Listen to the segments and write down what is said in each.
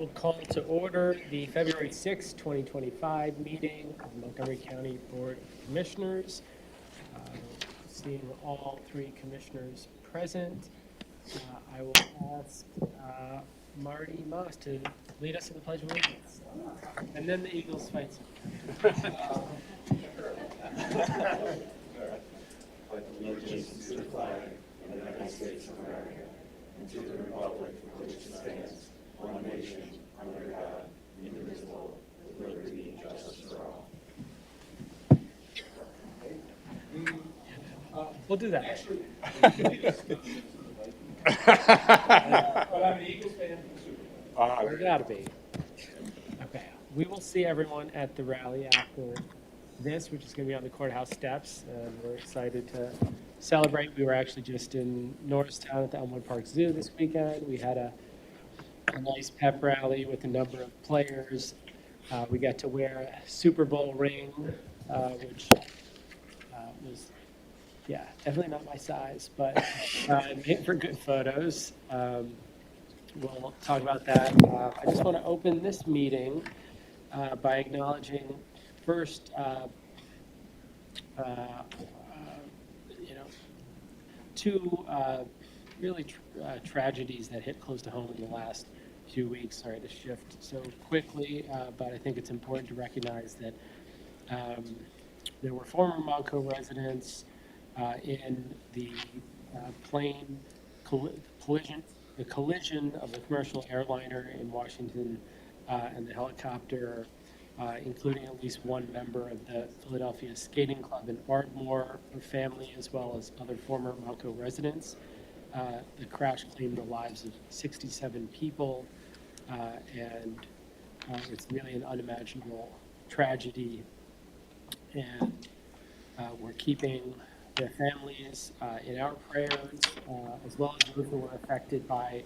will call to order the February 6, 2025 meeting of the Montgomery County Board of Commissioners. Seeing all three commissioners present, I will ask Marty Moss to lead us in the Pledge of Allegiance. And then the Eagles fight. Pledge allegiance to the flag of the United States of America and to the republic for which it stands, one nation, under God, indivisible, with liberty and justice for all. We'll do that. But I'm an Eagles fan for the We gotta be. Okay, we will see everyone at the rally after this, which is going to be on the courthouse steps, and we're excited to celebrate. We were actually just in Norristown at the Elmwood Park Zoo this weekend. We had a nice pep rally with a number of players. We got to wear a Super Bowl ring, which was, yeah, definitely not my size, but made for good photos. We'll talk about that. I just want to open this meeting by acknowledging first, two really tragedies that hit close to home in the last few weeks. Sorry to shift so quickly, but I think it's important to recognize that there were former Monco residents in the plane collision of the commercial airliner in Washington and the helicopter, including at least one member of the Philadelphia Skating Club in Ardmore family, as well as other former Monco residents. The crash claimed the lives of 67 people, and it's really an unimaginable tragedy. And we're keeping their families in our prayers, as well as those who were affected by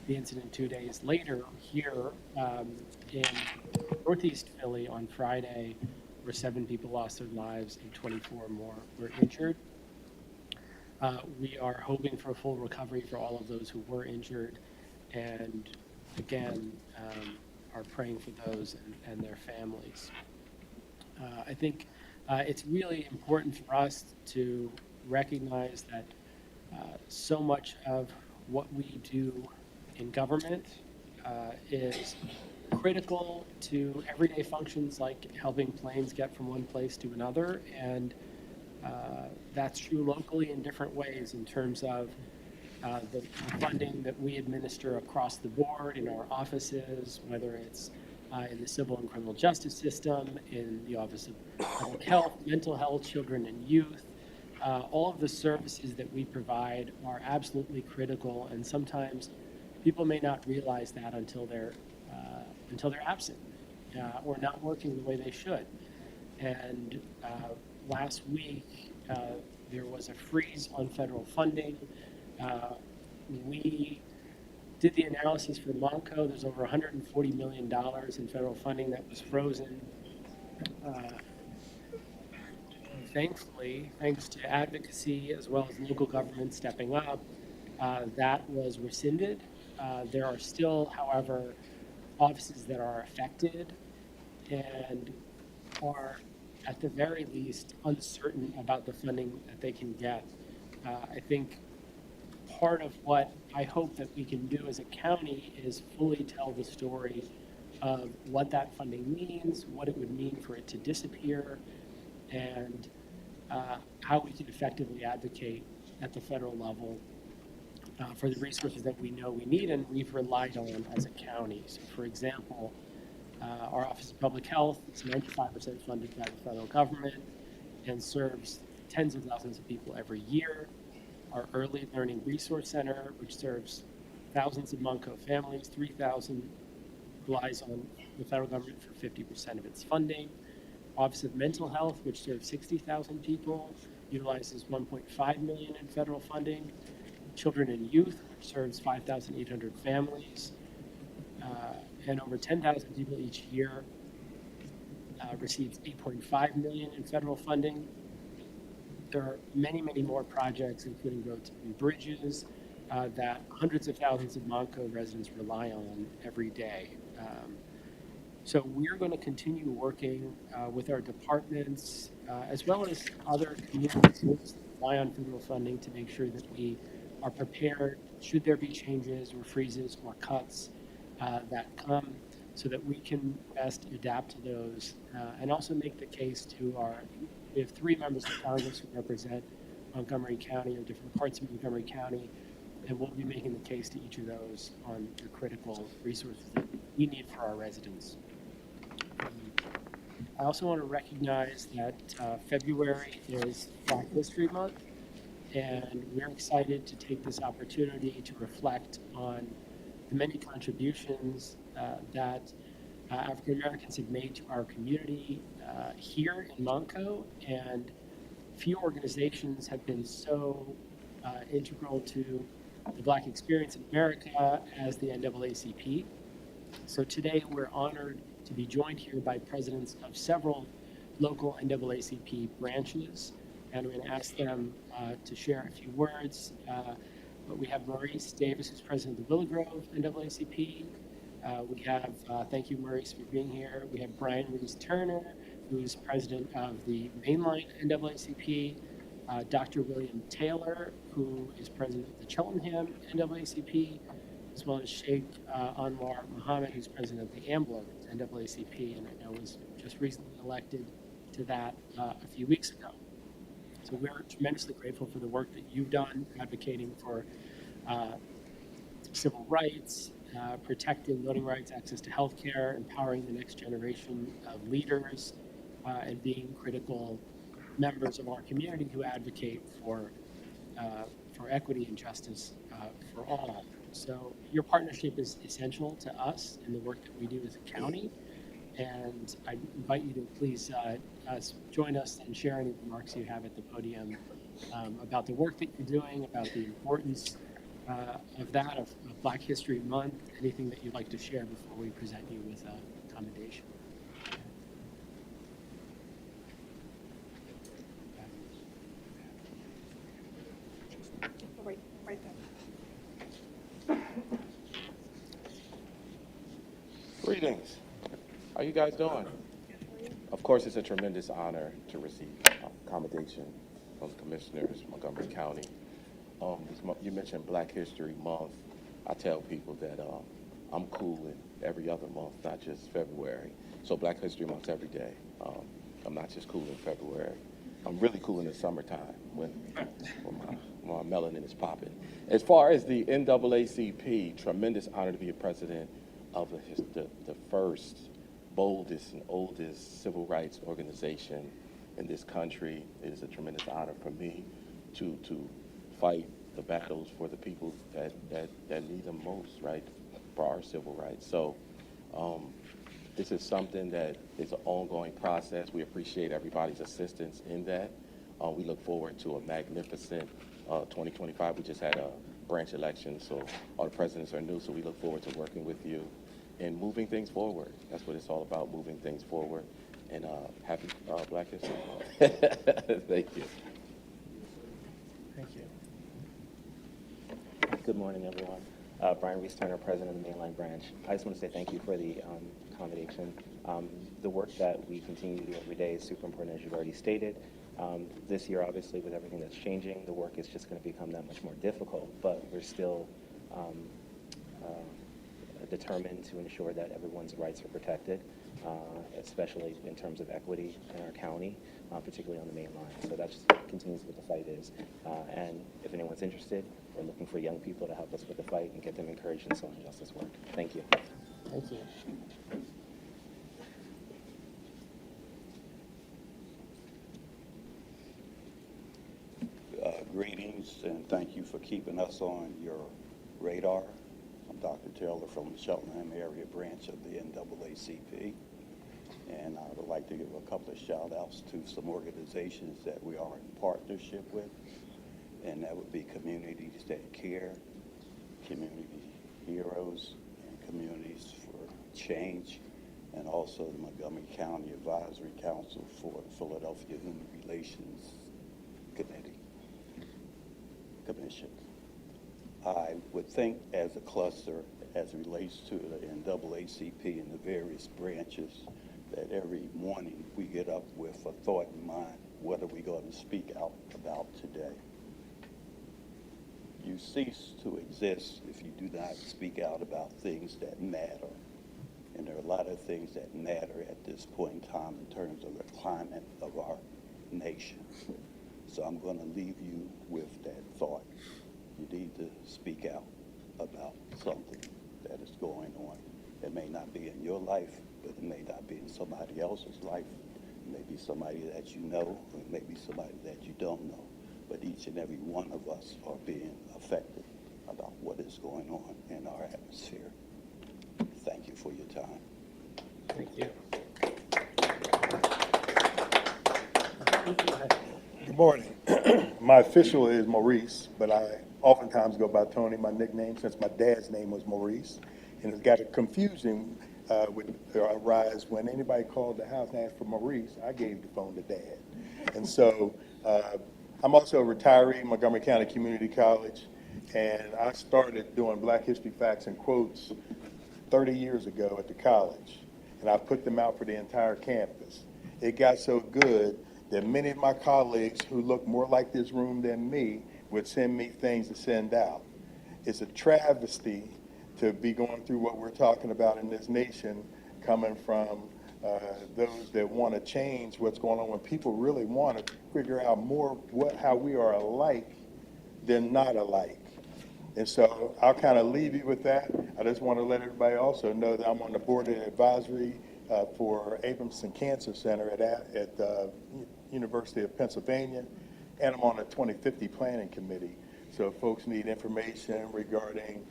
the incident 2 days later here in Northeast Philly on Friday, where 7 people lost their lives and 24 more were injured. We are hoping for a full recovery for all of those who were injured, and again, are praying for those and their families. I think it's really important for us to recognize that so much of what we do in government is critical to everyday functions like helping planes get from one place to another, and that's true locally in different ways in terms of the funding that we administer across the board in our offices, whether it's in the civil and criminal justice system, in the Office of Public Health, Mental Health, Children and Youth. All of the services that we provide are absolutely critical, and sometimes people may not realize that until they're absent or not working the way they should. And last week, there was a freeze on federal funding. We did the analysis for Monco. There's over $140 million in federal funding that was frozen. Thankfully, thanks to advocacy as well as local government stepping up, that was rescinded. There are still, however, offices that are affected and are, at the very least, uncertain about the funding that they can get. I think part of what I hope that we can do as a county is fully tell the story of what that funding means, what it would mean for it to disappear, and how we can effectively advocate at the federal level for the resources that we know we need and we've relied on as a county. So, for example, our Office of Public Health is 95% funded by the federal government and serves tens of thousands of people every year. Our Early Learning Resource Center, which serves thousands of Monco families, 3,000 relies on the federal government for 50% of its funding. Office of Mental Health, which serves 60,000 people, utilizes $1.5 million in federal funding. Children and Youth, which serves 5,800 families, and over 10,000 people each year, receives $8.5 million in federal funding. There are many, many more projects, including roads and bridges, that hundreds of thousands of Montco residents rely on every day. So we're going to continue working with our departments as well as other community groups that rely on federal funding to make sure that we are prepared should there be changes or freezes or cuts that come, so that we can best adapt to those and also make the case to we have 3 members of Congress who represent Montgomery County or different parts of Montgomery County, and we'll be making the case to each of those on the critical resources that we need for our residents. I also want to recognize that February is Black History Month, and we're excited to take this opportunity to reflect on the many contributions that African Americans have made to our community here in Montco, and few organizations have been so integral to the Black experience in America as the NAACP. So today we're honored to be joined here by presidents of several local NAACP branches, and we're going to ask them to share a few words. But we have Maurice Davis, who's president of the Willow Grove NAACP. We have, thank you, Maurice, for being here. We have Brian Reese Turner, who's president of the Mainline NAACP. Dr. William Taylor, who is president of the Cheltenham NAACP, as well as Sheikh Anwar Mohammed, who's president of the Ambler NAACP, and I know was just recently elected to that a few weeks ago. So we're tremendously grateful for the work that you've done advocating for civil rights, protecting voting rights, access to health care, empowering the next generation of leaders, and being critical members of our community who advocate for equity and justice for all. So your partnership is essential to us in the work that we do as a county, and I invite you to please join us and share any remarks you have at the podium about the work that you're doing, about the importance of Black History Month, anything that you'd like to share before we present you with a commendation. Right there. Greetings. How you guys doing? Of course, it's a tremendous honor to receive commendation from the commissioners of Montgomery County. You mentioned Black History Month. I tell people that I'm cool in every other month, not just February. So Black History Month's every day. I'm not just cool in February. I'm really cool in the summertime when my melanin is popping. As far as the NAACP, tremendous honor to be a president of the first, boldest, and oldest civil rights organization in this country. It is a tremendous honor for me to fight the battles for the people that need them most, right, for our civil rights. So this is something that is an ongoing process. We appreciate everybody's assistance in that. We look forward to a magnificent 2025. We just had a branch election, so all the presidents are new, so we look forward to working with you and moving things forward. That's what it's all about, moving things forward. And happy Black History Month. Thank you. Thank you. Good morning, everyone. Brian Reese Turner, president of the Mainline branch. I just want to say thank you for the accommodation. The work that we continue to do every day is super important, as you've already stated. This year, obviously, with everything that's changing, the work is just going to become that much more difficult, but we're still determined to ensure that everyone's rights are protected, especially in terms of equity in our county, particularly on the main line. So that just continues what the fight is. And if anyone's interested, we're looking for young people to help us with the fight and get them encouraged in social justice work. Thank you. Thank you. Greetings, and thank you for keeping us on your radar. I'm Dr. Taylor from the Cheltenham area branch of the NAACP, and I would like to give a couple of shout-outs to some organizations that we are in partnership with, and that would be Communities That Care, Community Heroes, and Communities for Change, and also the Montgomery County Advisory Council for the Philadelphia Human Relations Commission. I would think as a cluster, as it relates to the NAACP and the various branches, that every morning we get up with a thought in mind, what are we going to speak out about today? You cease to exist if you do not speak out about things that matter. And there are a lot of things that matter at this point in time in terms of the climate of our nation. So I'm going to leave you with that thought. You need to speak out about something that is going on. It may not be in your life, but it may not be in somebody else's life. It may be somebody that you know, or it may be somebody that you don't know. But each and every one of us are being affected about what is going on in our atmosphere. Thank you for your time. Thank you. Good morning. My official is Maurice, but I oftentimes go by Tony, my nickname, since my dad's name was Maurice. And it's got a confusion would arise when anybody called the house and asked for Maurice. I gave the phone to Dad. And so I'm also a retiree, Montgomery County Community College, and I started doing Black History Facts and Quotes 30 years ago at the college, and I put them out for the entire campus. It got so good that many of my colleagues who look more like this room than me would send me things to send out. It's a travesty to be going through what we're talking about in this nation, coming from those that want to change what's going on, when people really want to figure out more how we are alike than not alike. And so I'll kind of leave you with that. I just want to let everybody also know that I'm on the board of advisory for Abramson Cancer Center at University of Pennsylvania, and I'm on the 2050 Planning Committee. So if folks need information regarding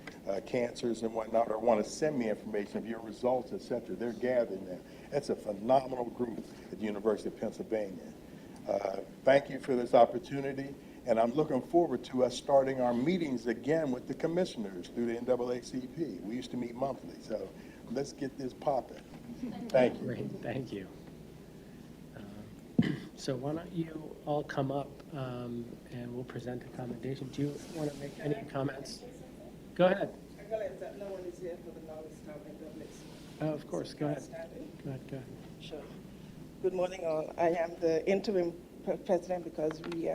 cancers and whatnot, or want to send me information of your results, et cetera, they're gathering them. That's a phenomenal group at the University of Pennsylvania. Thank you for this opportunity, and I'm looking forward to us starting our meetings again with the commissioners through the NAACP. We used to meet monthly, so let's get this popping. Thank you. Great, thank you. So why don't you all come up and we'll present a commendation. Do you want to make any comments? Go ahead. I realize that no one is here for the knowledge time in Dublin. Of course, go ahead. Go ahead. Sure. Good morning, all. I am the interim president because we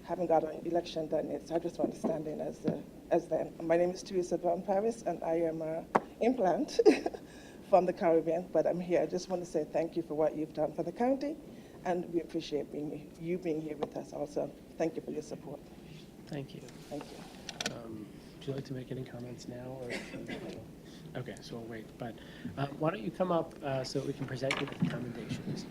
haven't got an election done yet, so I just want to stand in as the. My name is Teresa Van Paris, and I am an implant from the Caribbean, but I'm here. I just want to say thank you for what you've done for the county, and we appreciate you being here with us also. Thank you for your support. Thank you. Thank you. Would you like to make any comments now? Or okay, so we'll wait. But why don't you come up so that we can present you with the commendations.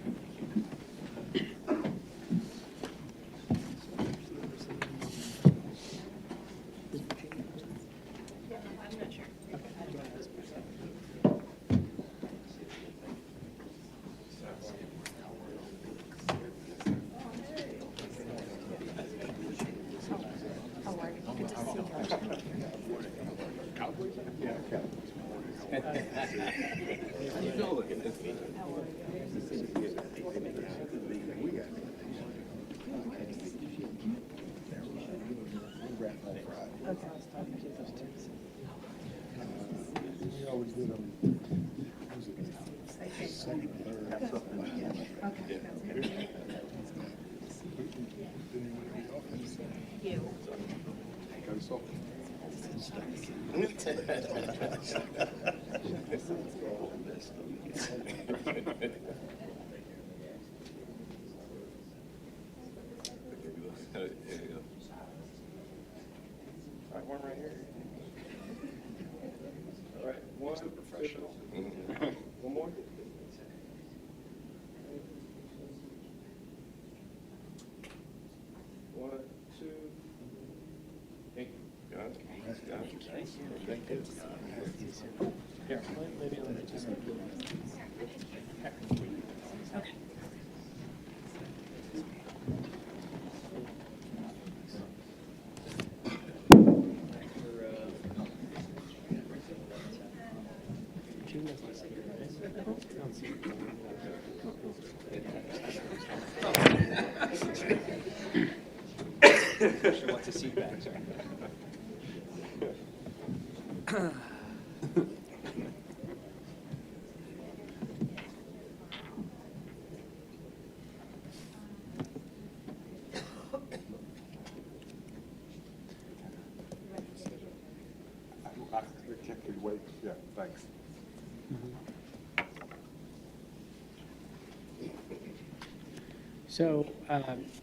All right, one right here. All right, one. Professional. One more. One, two. Thank you. Got it. Got it. Thank you. Here, maybe let me just. Okay. She wants a seat back, sorry. I check your weight. Yeah, thanks. So,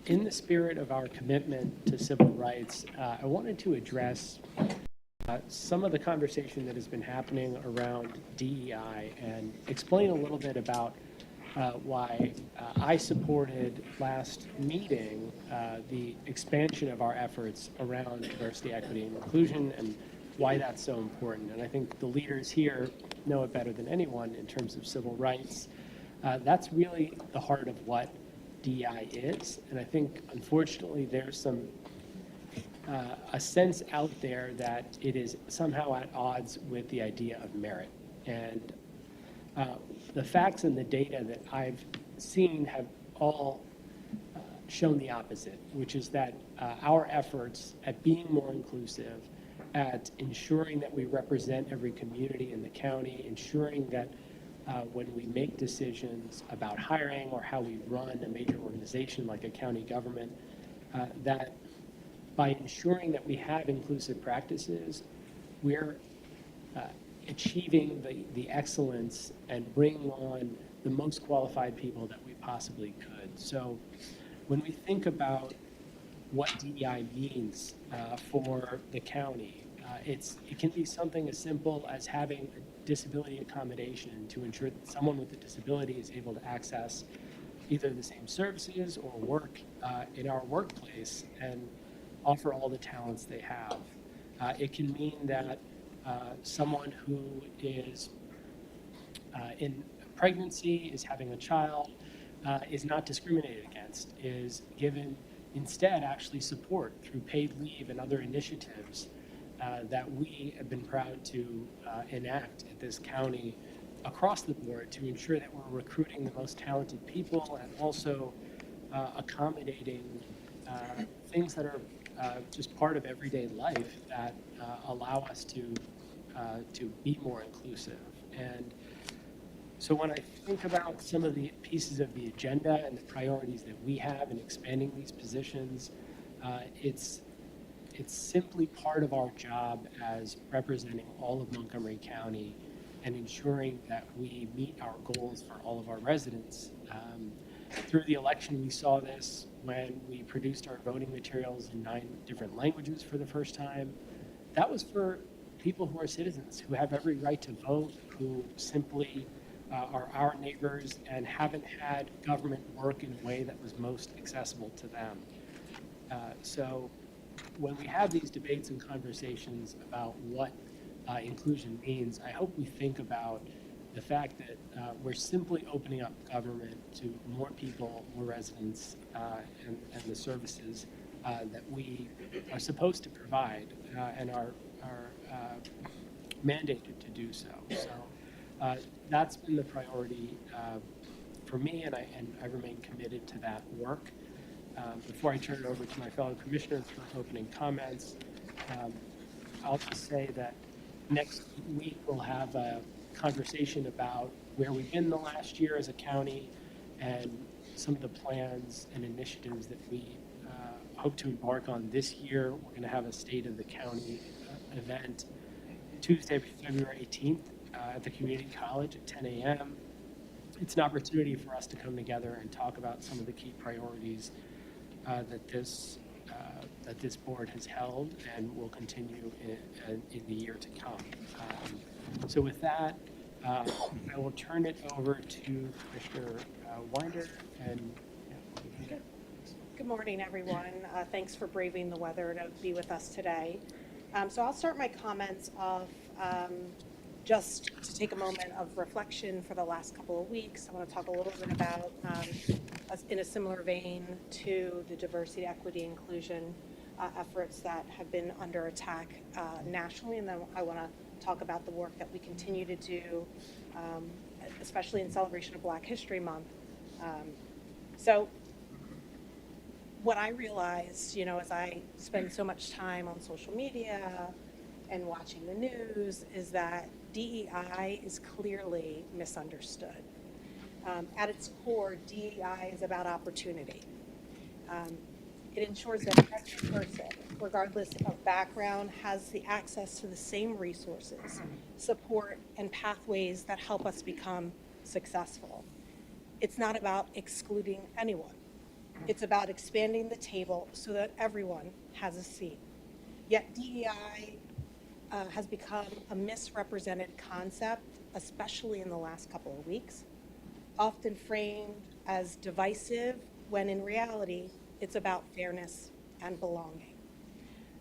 in the spirit of our commitment to civil rights, I wanted to address some of the conversation that has been happening around DEI and explain a little bit about why I supported last meeting the expansion of our efforts around diversity, equity, and inclusion, and why that's so important. And I think the leaders here know it better than anyone in terms of civil rights. That's really the heart of what DEI is. And I think, unfortunately, there's a sense out there that it is somehow at odds with the idea of merit. And the facts and the data that I've seen have all shown the opposite, which is that our efforts at being more inclusive, at ensuring that we represent every community in the county, ensuring that when we make decisions about hiring or how we run a major organization like a county government, that by ensuring that we have inclusive practices, we're achieving the excellence and bringing on the most qualified people that we possibly could. So when we think about what DEI means for the county, it can be something as simple as having a disability accommodation to ensure that someone with a disability is able to access either the same services or work in our workplace and offer all the talents they have. It can mean that someone who is in pregnancy, is having a child, is not discriminated against, is given instead actually support through paid leave and other initiatives that we have been proud to enact at this county across the board to ensure that we're recruiting the most talented people and also accommodating things that are just part of everyday life that allow us to be more inclusive. And so when I think about some of the pieces of the agenda and the priorities that we have in expanding these positions, it's simply part of our job as representing all of Montgomery County and ensuring that we meet our goals for all of our residents. Through the election, we saw this when we produced our voting materials in 9 different languages for the first time. That was for people who are citizens, who have every right to vote, who simply are our neighbors and haven't had government work in a way that was most accessible to them. So when we have these debates and conversations about what inclusion means, I hope we think about the fact that we're simply opening up government to more people, more residents, and the services that we are supposed to provide and are mandated to do so. So that's been the priority for me, and I remain committed to that work. Before I turn it over to my fellow commissioners for opening comments, I'll just say that next week we'll have a conversation about where we've been the last year as a county and some of the plans and initiatives that we hope to embark on this year. We're going to have a State of the County event Tuesday, February 18th at the Community College at 10 a.m. It's an opportunity for us to come together and talk about some of the key priorities that this board has held and will continue in the year to come. So with that, I will turn it over to Commissioner Winder. And Good morning, everyone. Thanks for braving the weather to be with us today. So I'll start my comments off just to take a moment of reflection for the last couple of weeks. I want to talk a little bit about, in a similar vein to the diversity, equity, inclusion efforts that have been under attack nationally, and then I want to talk about the work that we continue to do, especially in celebration of Black History Month. So what I realized, as I spend so much time on social media and watching the news is that DEI is clearly misunderstood. At its core, DEI is about opportunity. It ensures that every person, regardless of background, has the access to the same resources, support, and pathways that help us become successful. It's not about excluding anyone. It's about expanding the table so that everyone has a seat. Yet DEI has become a misrepresented concept, especially in the last couple of weeks, often framed as divisive, when in reality, it's about fairness and belonging.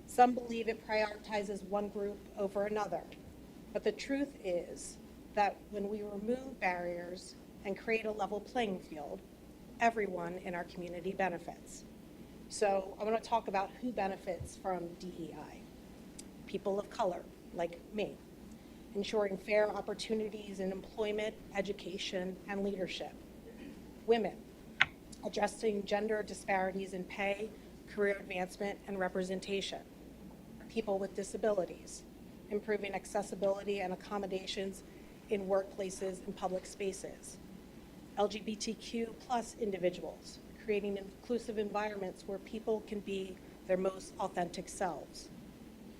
Some believe it prioritizes one group over another, but the truth is that when we remove barriers and create a level playing field, everyone in our community benefits. So I want to talk about who benefits from DEI. People of color, like me, ensuring fair opportunities in employment, education, and leadership. Women, addressing gender disparities in pay, career advancement, and representation. People with disabilities, improving accessibility and accommodations in workplaces and public spaces. LGBTQ plus individuals, creating inclusive environments where people can be their most authentic selves.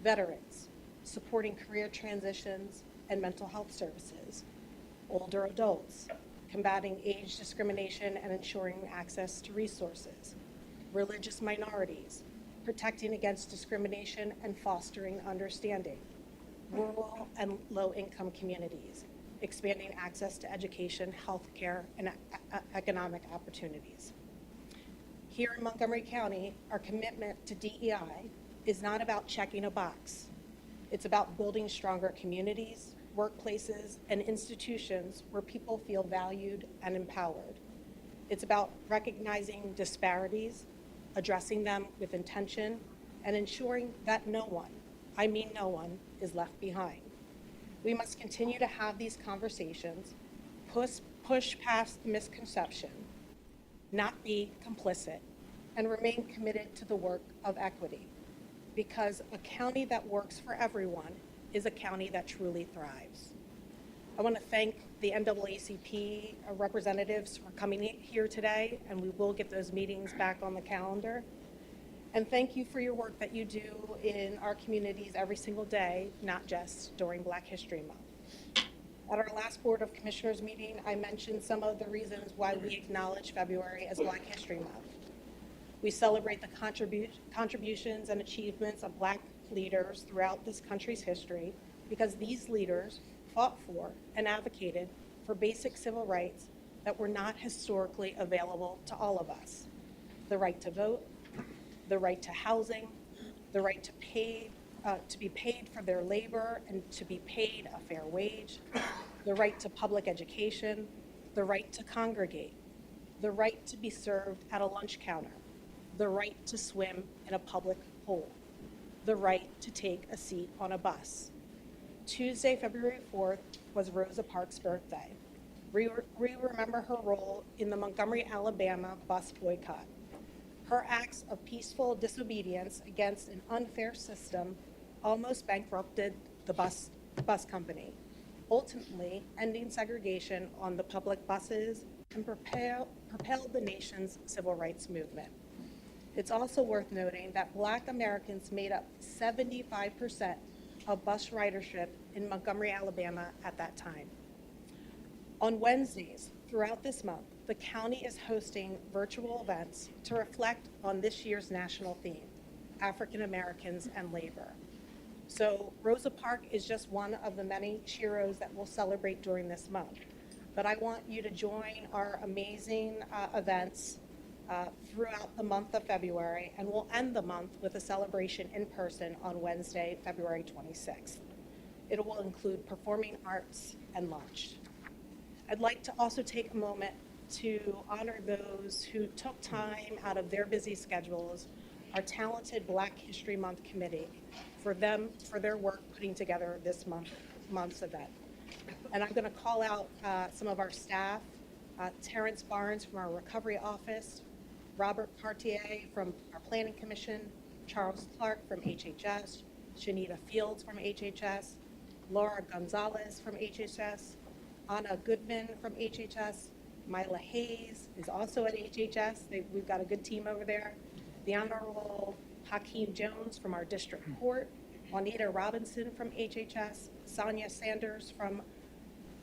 Veterans, supporting career transitions and mental health services. Older adults, combating age discrimination and ensuring access to resources. Religious minorities, protecting against discrimination and fostering understanding. Rural and low-income communities, expanding access to education, healthcare, and economic opportunities. Here in Montgomery County, our commitment to DEI is not about checking a box. It's about building stronger communities, workplaces, and institutions where people feel valued and empowered. It's about recognizing disparities, addressing them with intention, and ensuring that no one, I mean no one, is left behind. We must continue to have these conversations, push past the misconception, not be complicit, and remain committed to the work of equity. Because a county that works for everyone is a county that truly thrives. I want to thank the NAACP representatives for coming here today, and we will get those meetings back on the calendar. And thank you for your work that you do in our communities every single day, not just during Black History Month. At our last Board of Commissioners meeting, I mentioned some of the reasons why we acknowledge February as Black History Month. We celebrate the contributions and achievements of Black leaders throughout this country's history because these leaders fought for and advocated for basic civil rights that were not historically available to all of us. The right to vote, the right to housing, the right to be paid for their labor and to be paid a fair wage, the right to public education, the right to congregate, the right to be served at a lunch counter, the right to swim in a public pool, the right to take a seat on a bus. Tuesday, February 4th was Rosa Parks' birthday. We remember her role in the Montgomery, Alabama bus boycott. Her acts of peaceful disobedience against an unfair system almost bankrupted the bus company, ultimately ending segregation on the public buses and propelled the nation's civil rights movement. It's also worth noting that Black Americans made up 75% of bus ridership in Montgomery, Alabama at that time. On Wednesdays throughout this month, the county is hosting virtual events to reflect on this year's national theme, African Americans and labor. So Rosa Parks is just one of the many sheroes that we'll celebrate during this month. But I want you to join our amazing events throughout the month of February, and we'll end the month with a celebration in person on Wednesday, February 26th. It will include performing arts and lunch. I'd like to also take a moment to honor those who took time out of their busy schedules, our talented Black History Month committee, for their work putting together this month's event. And I'm going to call out some of our staff, Terrence Barnes from our recovery office, Robert Cartier from our Planning Commission, Charles Clark from HHS, Shanita Fields from HHS, Laura Gonzalez from HHS, Anna Goodman from HHS, Mila Hayes is also at HHS. We've got a good team over there. The Honorable Hakeem Jones from our district court, Juanita Robinson from HHS, Sonia Sanders from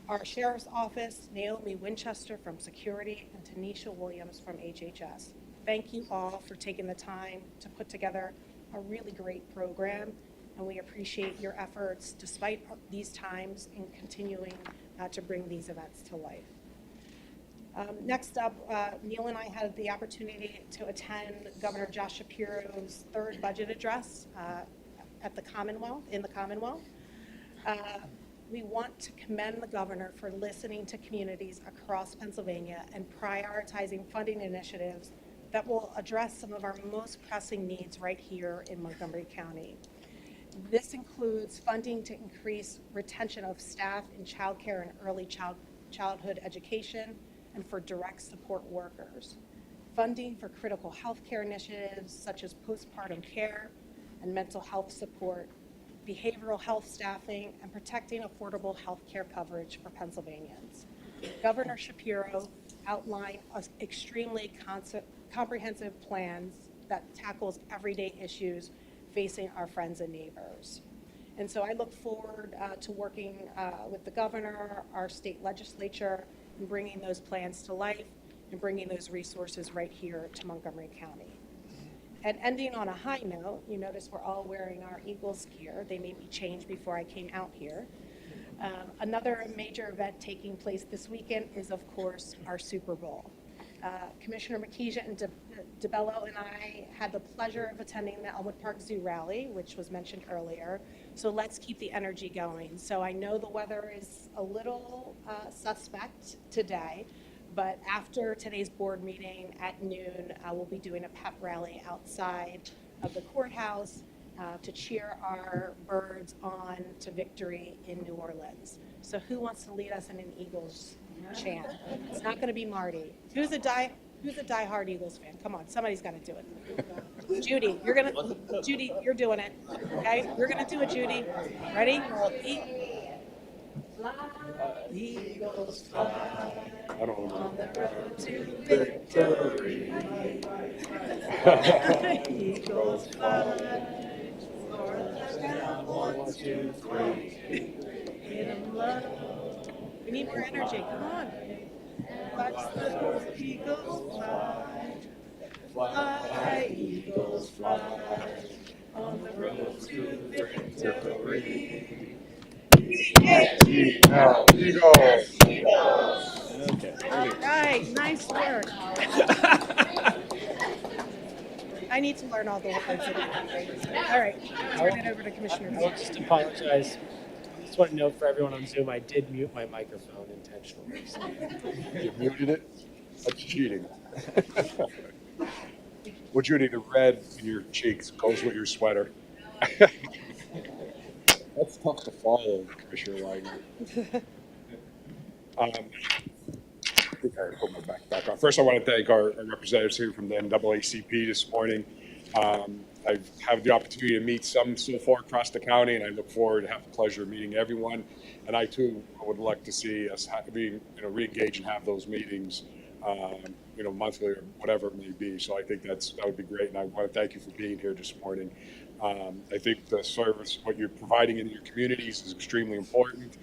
our sheriff's office, Naomi Winchester from security, and Tanisha Williams from HHS. Thank you all for taking the time to put together a really great program, and we appreciate your efforts despite these times in continuing to bring these events to life. Next up, Neil and I had the opportunity to attend Governor Josh Shapiro's third budget address at the Commonwealth, in the Commonwealth. We want to commend the governor for listening to communities across Pennsylvania and prioritizing funding initiatives that will address some of our most pressing needs right here in Montgomery County. This includes funding to increase retention of staff in childcare and early childhood education and for direct support workers, funding for critical health care initiatives such as postpartum care and mental health support, behavioral health staffing, and protecting affordable health care coverage for Pennsylvanians. Governor Shapiro outlined an extremely comprehensive plan that tackles everyday issues facing our friends and neighbors. And so I look forward to working with the governor, our state legislature, and bringing those plans to life and bringing those resources right here to Montgomery County. And ending on a high note, you notice we're all wearing our Eagles gear. They made me change before I came out here. Another major event taking place this weekend is, of course, our Super Bowl. Commissioner McKeisha and DeBello and I had the pleasure of attending the Elmwood Park Zoo rally, which was mentioned earlier. So let's keep the energy going. So I know the weather is a little suspect today, but after today's board meeting at noon, we'll be doing a pep rally outside of the courthouse to cheer our birds on to victory in New Orleans. So who wants to lead us in an Eagles chant? It's not going to be Marty. Who's a diehard Eagles fan? Come on, somebody's got to do it. Judy, you're doing it. Okay, you're going to do it, Judy. Ready? Fly, Eagles, fly. I don't know. On the road to victory. Eagles fly. For the count, 1, 2, 3. Hit 'em low. We need more energy. Come on. Watch the eagles fly. Fly, eagles fly. On the road to victory. Eagles. All right, nice work. I need to learn all the words. All right, turn it over to Commissioner. I'll just apologize. I just want to note for everyone on Zoom, I did mute my microphone intentionally. So. You muted it? That's cheating. Well, Judy, the red in your cheeks goes with your sweater. That's tough to follow, Commissioner Wagner. I think I put my back on. First, I want to thank our representatives here from the NAACP this morning. I've had the opportunity to meet some so far across the county, and I look forward to have the pleasure of meeting everyone. And I too would like to see us re-engage and have those meetings, monthly or whatever it may be. So I think that would be great, and I want to thank you for being here this morning. I think the service, what you're providing in your communities, is extremely important,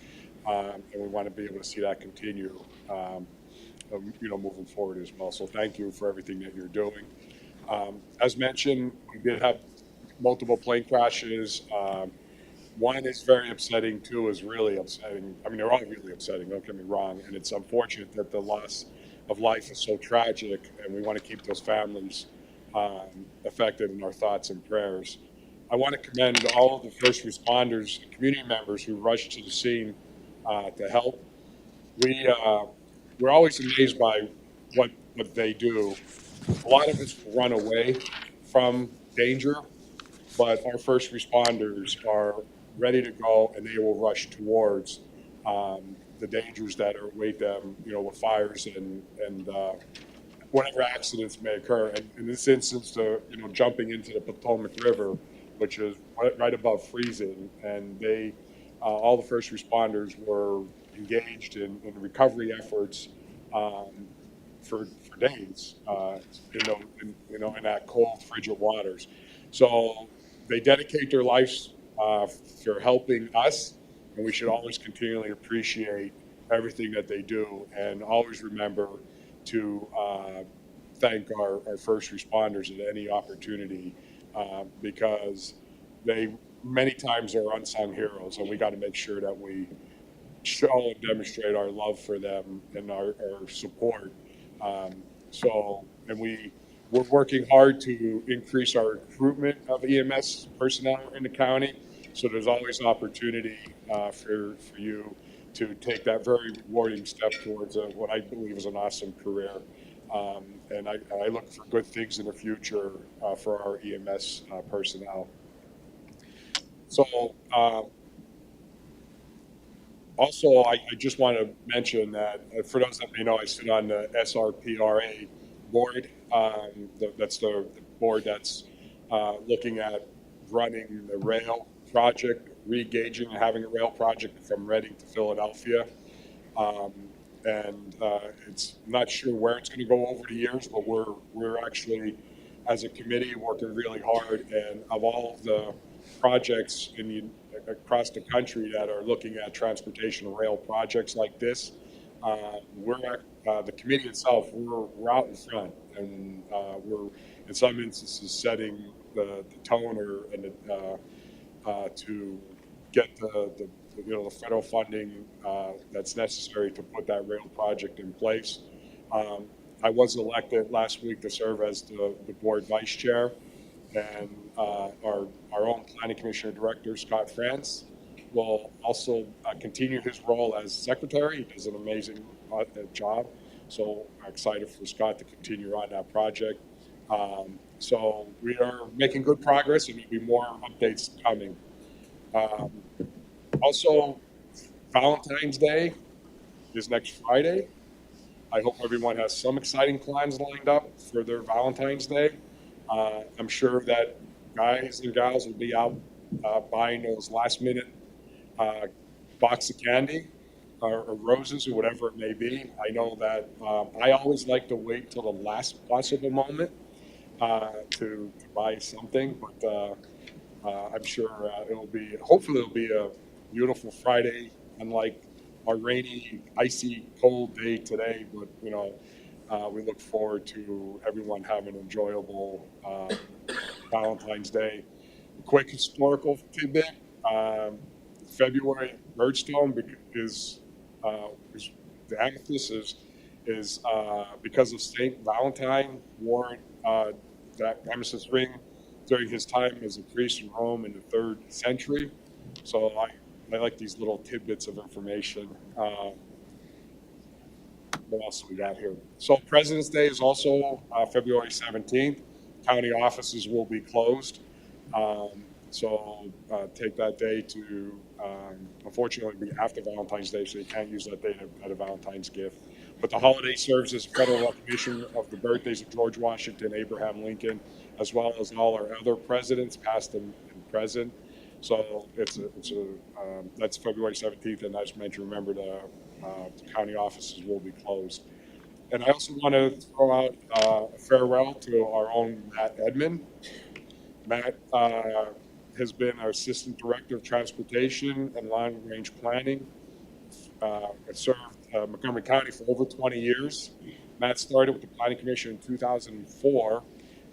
and we want to be able to see that continue, moving forward as well. So thank you for everything that you're doing. As mentioned, we did have multiple plane crashes. One is very upsetting, two is really upsetting. I mean, they're all really upsetting, don't get me wrong, and it's unfortunate that the loss of life is so tragic, and we want to keep those families affected in our thoughts and prayers. I want to commend all of the first responders and community members who rushed to the scene to help. We're always amazed by what they do. A lot of us run away from danger, but our first responders are ready to go, and they will rush towards the dangers that await them, with fires and whatever accidents may occur. And in this instance, jumping into the Potomac River which is right above freezing, and they, all the first responders were engaged in recovery efforts for days, in that cold, frigid waters. So they dedicate their lives for helping us, and we should always continually appreciate everything that they do, and always remember to thank our first responders at any opportunity, because they many times are unsung heroes, and we got to make sure that we show and demonstrate our love for them and our support. And we're working hard to increase our recruitment of EMS personnel in the county. So there's always opportunity for you to take that very rewarding step towards what I believe is an awesome career. And I look for good things in the future for our EMS personnel. So also, I just want to mention that for those that may know, I sit on the SRPRA board. That's the board that's looking at running the rail project, re-gauging and having a rail project from Reading to Philadelphia. And it's not sure where it's going to go over the years, but we're actually, as a committee, working really hard. And of all of the projects across the country that are looking at transportation and rail projects like this, the committee itself, we're out in front, and we're in some instances setting the tone to get the federal funding that's necessary to put that rail project in place. I was elected last week to serve as the board vice chair, and our own planning commissioner director, Scott France, will also continue his role as secretary. He does an amazing job. So I'm excited for Scott to continue on that project. So we are making good progress, and there'll be more updates coming. Also, Valentine's Day is next Friday. I hope everyone has some exciting plans lined up for their Valentine's Day. I'm sure that guys and gals will be out buying those last-minute box of candy or roses or whatever it may be. I know that I always like to wait till the last possible moment to buy something, but I'm sure hopefully it'll be a beautiful Friday, unlike our rainy, icy, cold day today. But we look forward to everyone having an enjoyable Valentine's Day. Quick historical tidbit: February birdstone is the amethyst is because of Saint Valentine wore that amethyst ring during his time as a priest in Rome in the 3rd century. So I like these little tidbits of information. What else we got here? So President's Day is also February 17th. County offices will be closed. So take that day to, unfortunately, be after Valentine's Day, so you can't use that day to get a Valentine's gift. But the holiday serves as federal recognition of the birthdays of George Washington, Abraham Lincoln, as well as all our other presidents, past and present. So that's February 17th, and I just meant to remember the county offices will be closed. And I also want to throw out a farewell to our own Matt Edmond. Matt has been our Assistant Director of Transportation and Long Range Planning. Served Montgomery County for over 20 years. Matt started with the Planning Commission in 2004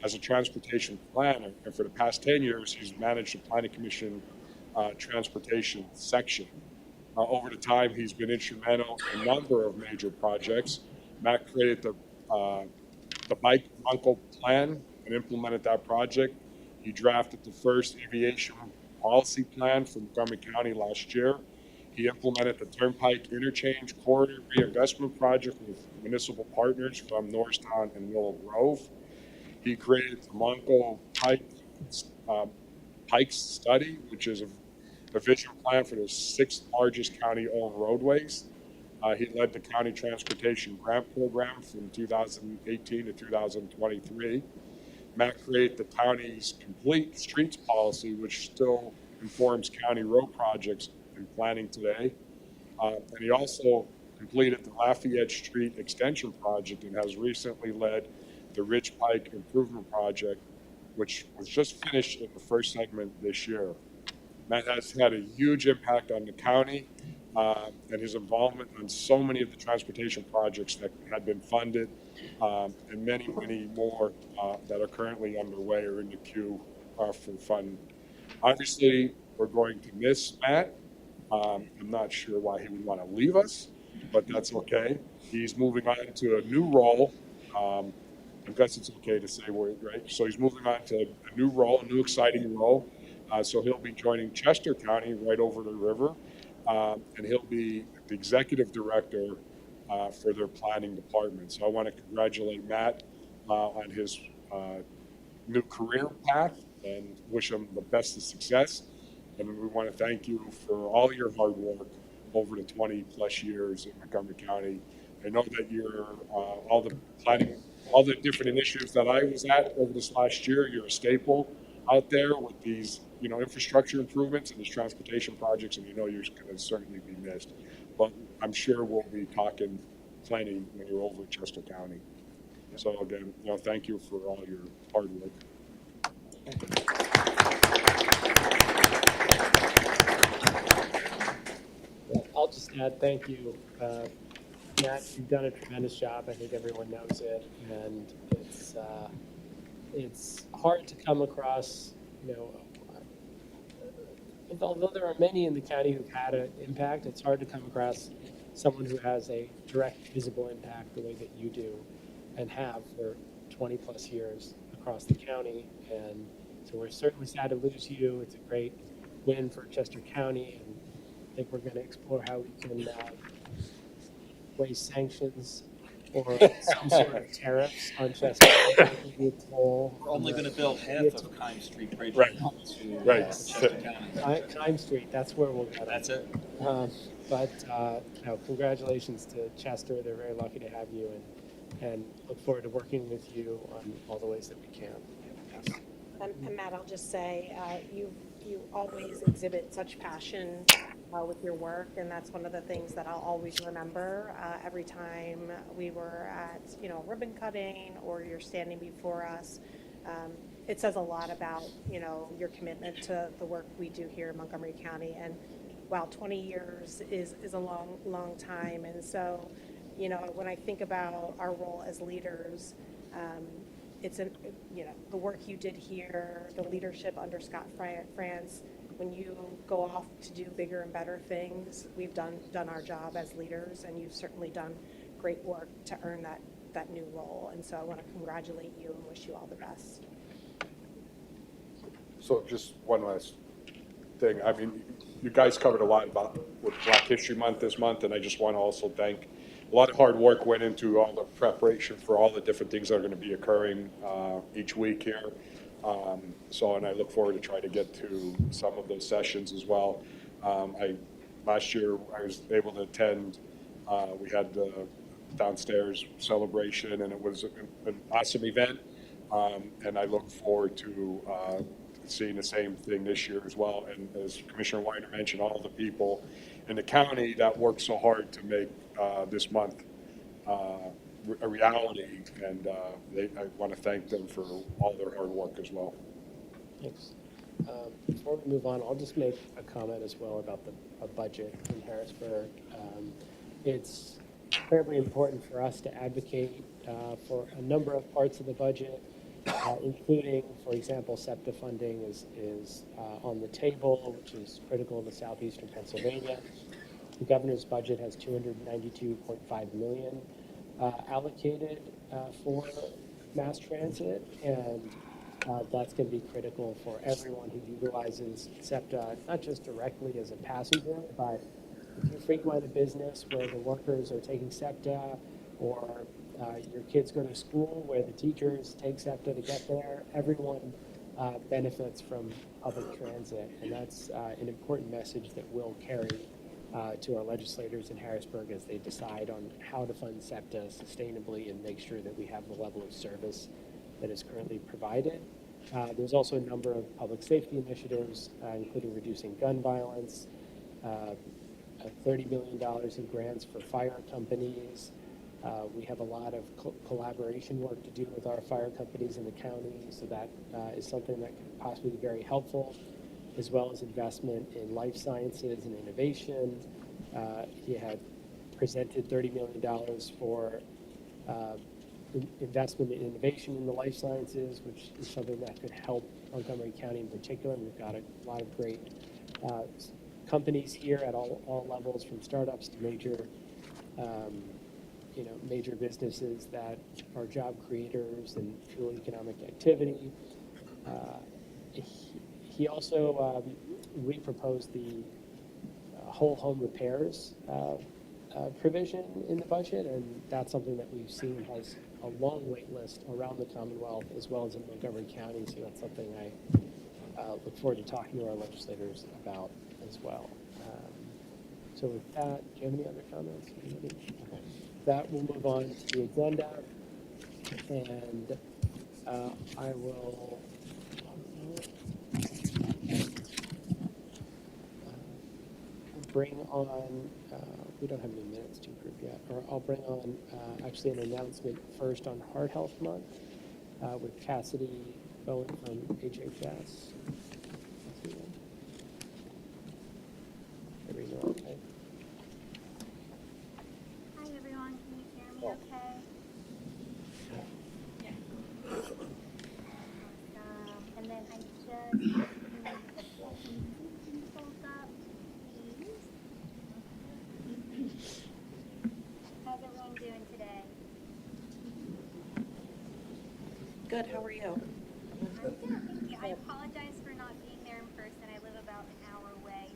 as a transportation planner, and for the past 10 years, he's managed the Planning Commission transportation section. Over the time, he's been instrumental in a number of major projects. Matt created the Bike Uncle Plan and implemented that project. He drafted the first aviation policy plan for Montgomery County last year. He implemented the Turnpike Interchange Corridor Reinvestment Project with municipal partners from Norristown and Willow Grove. He created the Monco Pikes Study, which is a vision plan for the 6th largest county-owned roadways. He led the County Transportation Grant Program from 2018 to 2023. Matt created the county's complete streets policy, which still informs county road projects and planning today. And he also completed the Lafayette Street Extension Project and has recently led the Ridge Pike Improvement Project, which was just finished in the first segment this year. Matt has had a huge impact on the county and his involvement on so many of the transportation projects that had been funded and many, many more that are currently underway or in the queue for funding. Obviously, we're going to miss Matt. I'm not sure why he would want to leave us, but that's okay. He's moving on to a new role. I guess it's okay to say word, right? So he's moving on to a new role, a new exciting role. So he'll be joining Chester County right over the river, and he'll be the executive director for their planning department. So I want to congratulate Matt on his new career path and wish him the best of success. And we want to thank you for all your hard work over the 20 plus years in Montgomery County. I know that you're all the planning, all the different initiatives that I was at over this last year, you're a staple out there with these, infrastructure improvements and these transportation projects, and you're going to certainly be missed. But I'm sure we'll be talking plenty when you're over in Chester County. So again, thank you for all your hard work. I'll just add thank you. Matt, you've done a tremendous job. I think everyone knows it. And it's hard to come across, although there are many in the county who've had an impact, it's hard to come across someone who has a direct, visible impact the way that you do and have for 20 plus years across the county. And so we're certainly sad to lose you. It's a great win for Chester County. And I think we're going to explore how we can place sanctions or some sort of tariffs on Chester. We're only going to build half of Kime Street Bridge Right. to Right. Chester County. Kime Street, that's where we'll go. That's it. Congratulations to Chester. They're very lucky to have you and look forward to working with you on all the ways that we can. Yes. And Matt, I'll just say, you always exhibit such passion with your work, and that's one of the things that I'll always remember every time we were at, ribbon cutting or you're standing before us. It says a lot about, your commitment to the work we do here in Montgomery County. And wow, 20 years is a long, long time. And so, when I think about our role as leaders, it's the work you did here, the leadership under Scott France. When you go off to do bigger and better things, we've done our job as leaders, and you've certainly done great work to earn that new role. And so I want to congratulate you and wish you all the best. So just one last thing. I mean, you guys covered a lot about with Black History Month this month, and I just want to also thank a lot of hard work went into all the preparation for all the different things that are going to be occurring each week here. And I look forward to try to get to some of those sessions as well. Last year I was able to attend. We had the downstairs celebration, and it was an awesome event. And I look forward to seeing the same thing this year as well. And as Commissioner Weiner mentioned, all the people in the county that worked so hard to make this month a reality, and I want to thank them for all their hard work as well. Thanks. Before we move on, I'll just make a comment as well about the budget in Harrisburg. It's incredibly important for us to advocate for a number of parts of the budget, including, for example, SEPTA funding is on the table, which is critical to southeastern Pennsylvania. The governor's budget has $292.5 million allocated for mass transit, and that's going to be critical for everyone who utilizes SEPTA, not just directly as a passenger, but if you frequent a business where the workers are taking SEPTA, or your kids go to school where the teachers take SEPTA to get there, everyone benefits from public transit, and that's an important message that we'll carry to our legislators in Harrisburg as they decide on how to fund SEPTA sustainably and make sure that we have the level of service that is currently provided. There's also a number of public safety initiatives, including reducing gun violence, $30 million in grants for fire companies. We have a lot of collaboration work to do with our fire companies in the county, so that is something that could possibly be very helpful, as well as investment in life sciences and innovation. He had presented $30 million for investment in innovation in the life sciences, which is something that could help Montgomery County in particular. And we've got a lot of great companies here at all levels, from startups to major major businesses that are job creators and fuel economic activity. He also re-proposed the whole home repairs provision in the budget, and that's something that we've seen has a long wait list around the Commonwealth as well as in Montgomery County, so that's something I look forward to talking to our legislators about as well. So with that, do you have any other comments? Okay. With that, we'll move on to the agenda, and I will bring on, we don't have any minutes to approve yet, or I'll bring on actually an announcement first on Heart Health Month with Cassidy Bowen from HHS. There we go, okay. Hi everyone, can you hear me okay? Yeah. And then I just need the pulled up, please. How's everyone doing today? Good, how are you? I'm good, thank you. I apologize for not being there in person. I live about an hour away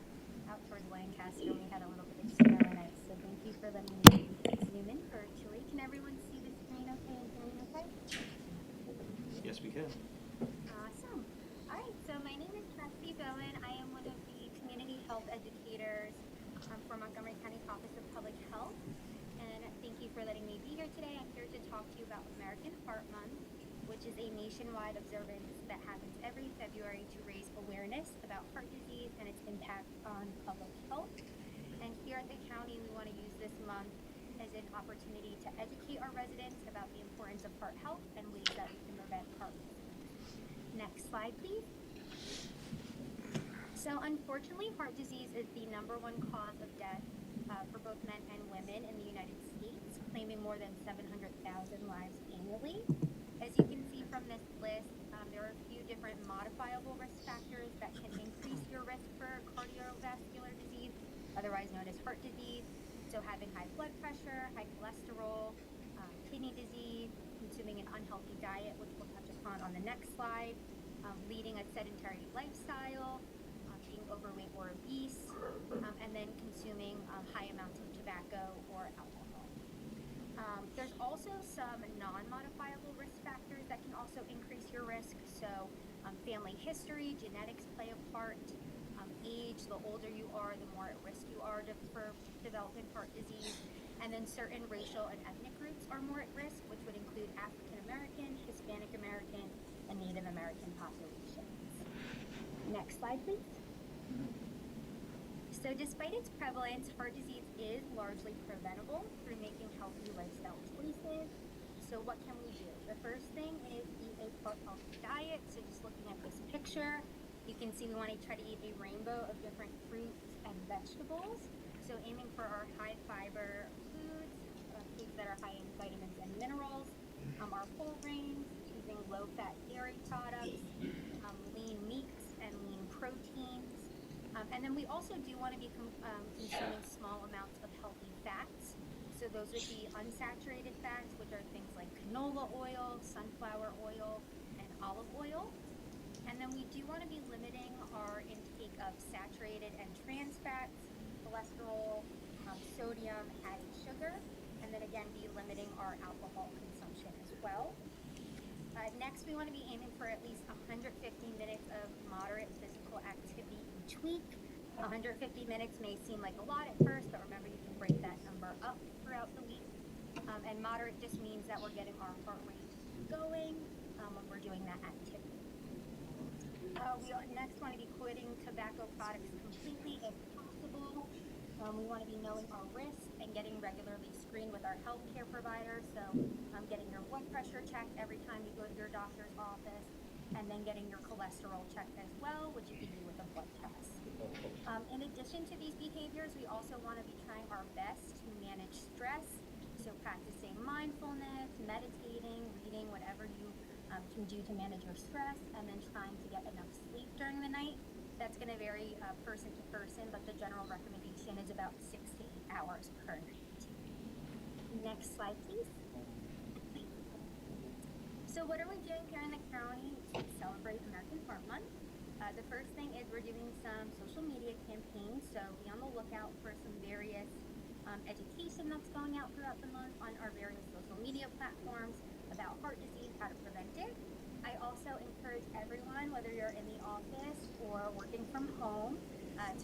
out towards Lancaster, and we had a little bit of snow in it, so thank you for letting me zoom in virtually. Can everyone see the screen okay and hear me okay? Yes, we can. Awesome. All right, so my name is Cassidy Bowen. I am one of the community health educators for Montgomery County Office of Public Health, and thank you for letting me be here today. I'm here to talk to you about American Heart Month, which is a nationwide observance that happens every February to raise awareness about heart disease and its impact on public health. And here at the county, we want to use this month as an opportunity to educate our residents about the importance of heart health and ways that we can prevent heart disease. Next slide, please. So unfortunately, heart disease is the #1 cause of death for both men and women in the United States, claiming more than 700,000 lives annually. As you can see from this list, there are a few different modifiable risk factors that can increase your risk for cardiovascular disease, otherwise known as heart disease. So having high blood pressure, high cholesterol, kidney disease, consuming an unhealthy diet, which we'll touch upon on the next slide, leading a sedentary lifestyle, being overweight or obese, and then consuming high amounts of tobacco or alcohol. There's also some non-modifiable risk factors that can also increase your risk. So family history, genetics play a part. Age, the older you are, the more at risk you are for developing heart disease. And then certain racial and ethnic groups are more at risk, which would include African American, Hispanic American, and Native American populations. Next slide, please. So despite its prevalence, heart disease is largely preventable through making healthy lifestyle choices. So what can we do? The first thing is eat a healthy diet. So just looking at this picture, you can see we want to try to eat a rainbow of different fruits and vegetables. So aiming for our high fiber foods, foods that are high in vitamins and minerals, our whole grains, choosing low fat dairy products, lean meats and lean proteins. And then we also do want to be consuming small amounts of healthy fats. So those would be unsaturated fats, which are things like canola oil, sunflower oil, and olive oil. And then we do want to be limiting our intake of saturated and trans fats, cholesterol, sodium, added sugar, and then again be limiting our alcohol consumption as well. Next, we want to be aiming for at least 150 minutes of moderate physical activity each week. 150 minutes may seem like a lot at first, but remember you can break that number up throughout the week. And moderate just means that we're getting our heart rate going, when we're doing that activity. We next want to be quitting tobacco products completely if possible. We want to be knowing our risks and getting regularly screened with our healthcare provider. So getting your blood pressure checked every time you go to your doctor's office, and then getting your cholesterol checked as well, which you can do with a blood test. In addition to these behaviors, we also want to be trying our best to manage stress. So practicing mindfulness, meditating, reading, whatever you can do to manage your stress, and then trying to get enough sleep during the night. That's going to vary person to person, but the general recommendation is about 6 to 8 hours per night. Next slide, please. So what are we doing here in the county to celebrate American Heart Month? The first thing is we're doing some social media campaigns, so be on the lookout for some various education that's going out throughout the month on our various social media platforms about heart disease, how to prevent it. I also encourage everyone, whether you're in the office or working from home,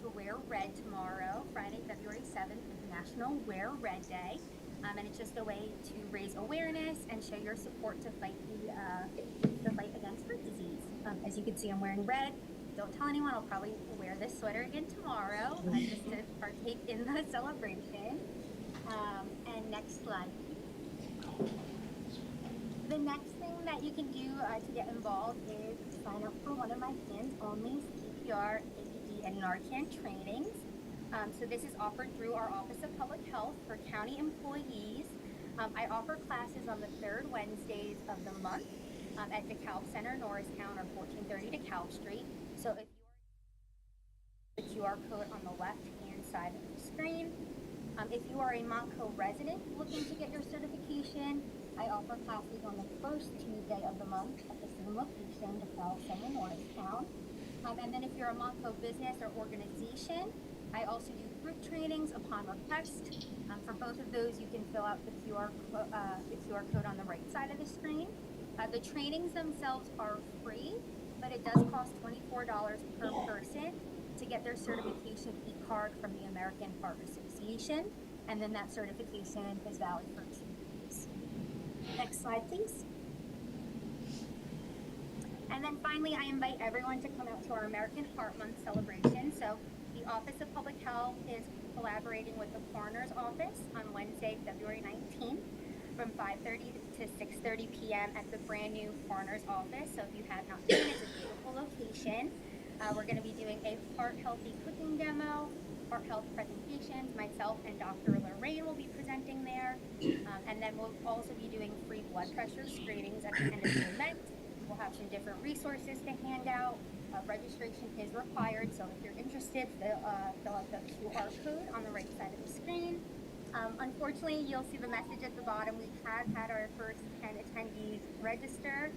to wear red tomorrow. Friday, February 7th is National Wear Red Day. And it's just a way to raise awareness and show your support to fight the fight against heart disease. As you can see, I'm wearing red. Don't tell anyone. I'll probably wear this sweater again tomorrow just to partake in the celebration. And next slide. The next thing that you can do to get involved is sign up for one of my hands-only CPR, AED, and Narcan trainings. So this is offered through our Office of Public Health for county employees. I offer classes on the third Wednesdays of the month at DeKalb Center, Norristown, or 1430 DeKalb Street. So if you are the QR code on the left-hand side of the screen. If you are a Montco resident looking to get your certification, I offer classes on the first Tuesday of the month at the same location, DeKalb Center, Norristown. And then if you're a Montco business or organization, I also do group trainings upon request. For both of those, you can fill out the QR code on the right side of the screen. The trainings themselves are free, but it does cost $24 per person to get their certification e-card from the American Heart Association, and then that certification is valid for 2 years. Next slide, please. And then finally, I invite everyone to come out to our American Heart Month celebration. So the Office of Public Health is collaborating with the Coroner's Office on Wednesday, February 19th from 5:30 to 6:30 p.m. at the brand new Coroner's Office. So if you have not been, it's a beautiful location. We're going to be doing a heart healthy cooking demo, heart health presentations. Myself and Dr. Lorraine will be presenting there. And then we'll also be doing free blood pressure screenings at the end of the event. We'll have some different resources to hand out. Registration is required, so if you're interested, fill out the QR code on the right side of the screen. Unfortunately, you'll see the message at the bottom. We have had our first 10 attendees register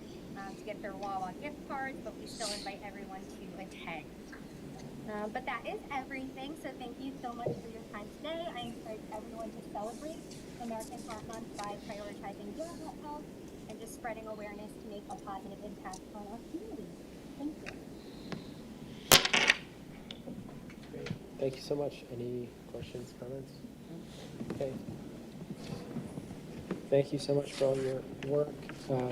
to get their Wawa gift cards, but we still invite everyone to attend. But that is everything, so thank you so much for your time today. I encourage everyone to celebrate American Heart Month by prioritizing your health and just spreading awareness to make a positive impact on our community. Thank you. Great. Thank you so much. Any questions, comments? Okay. Thank you so much for all your work,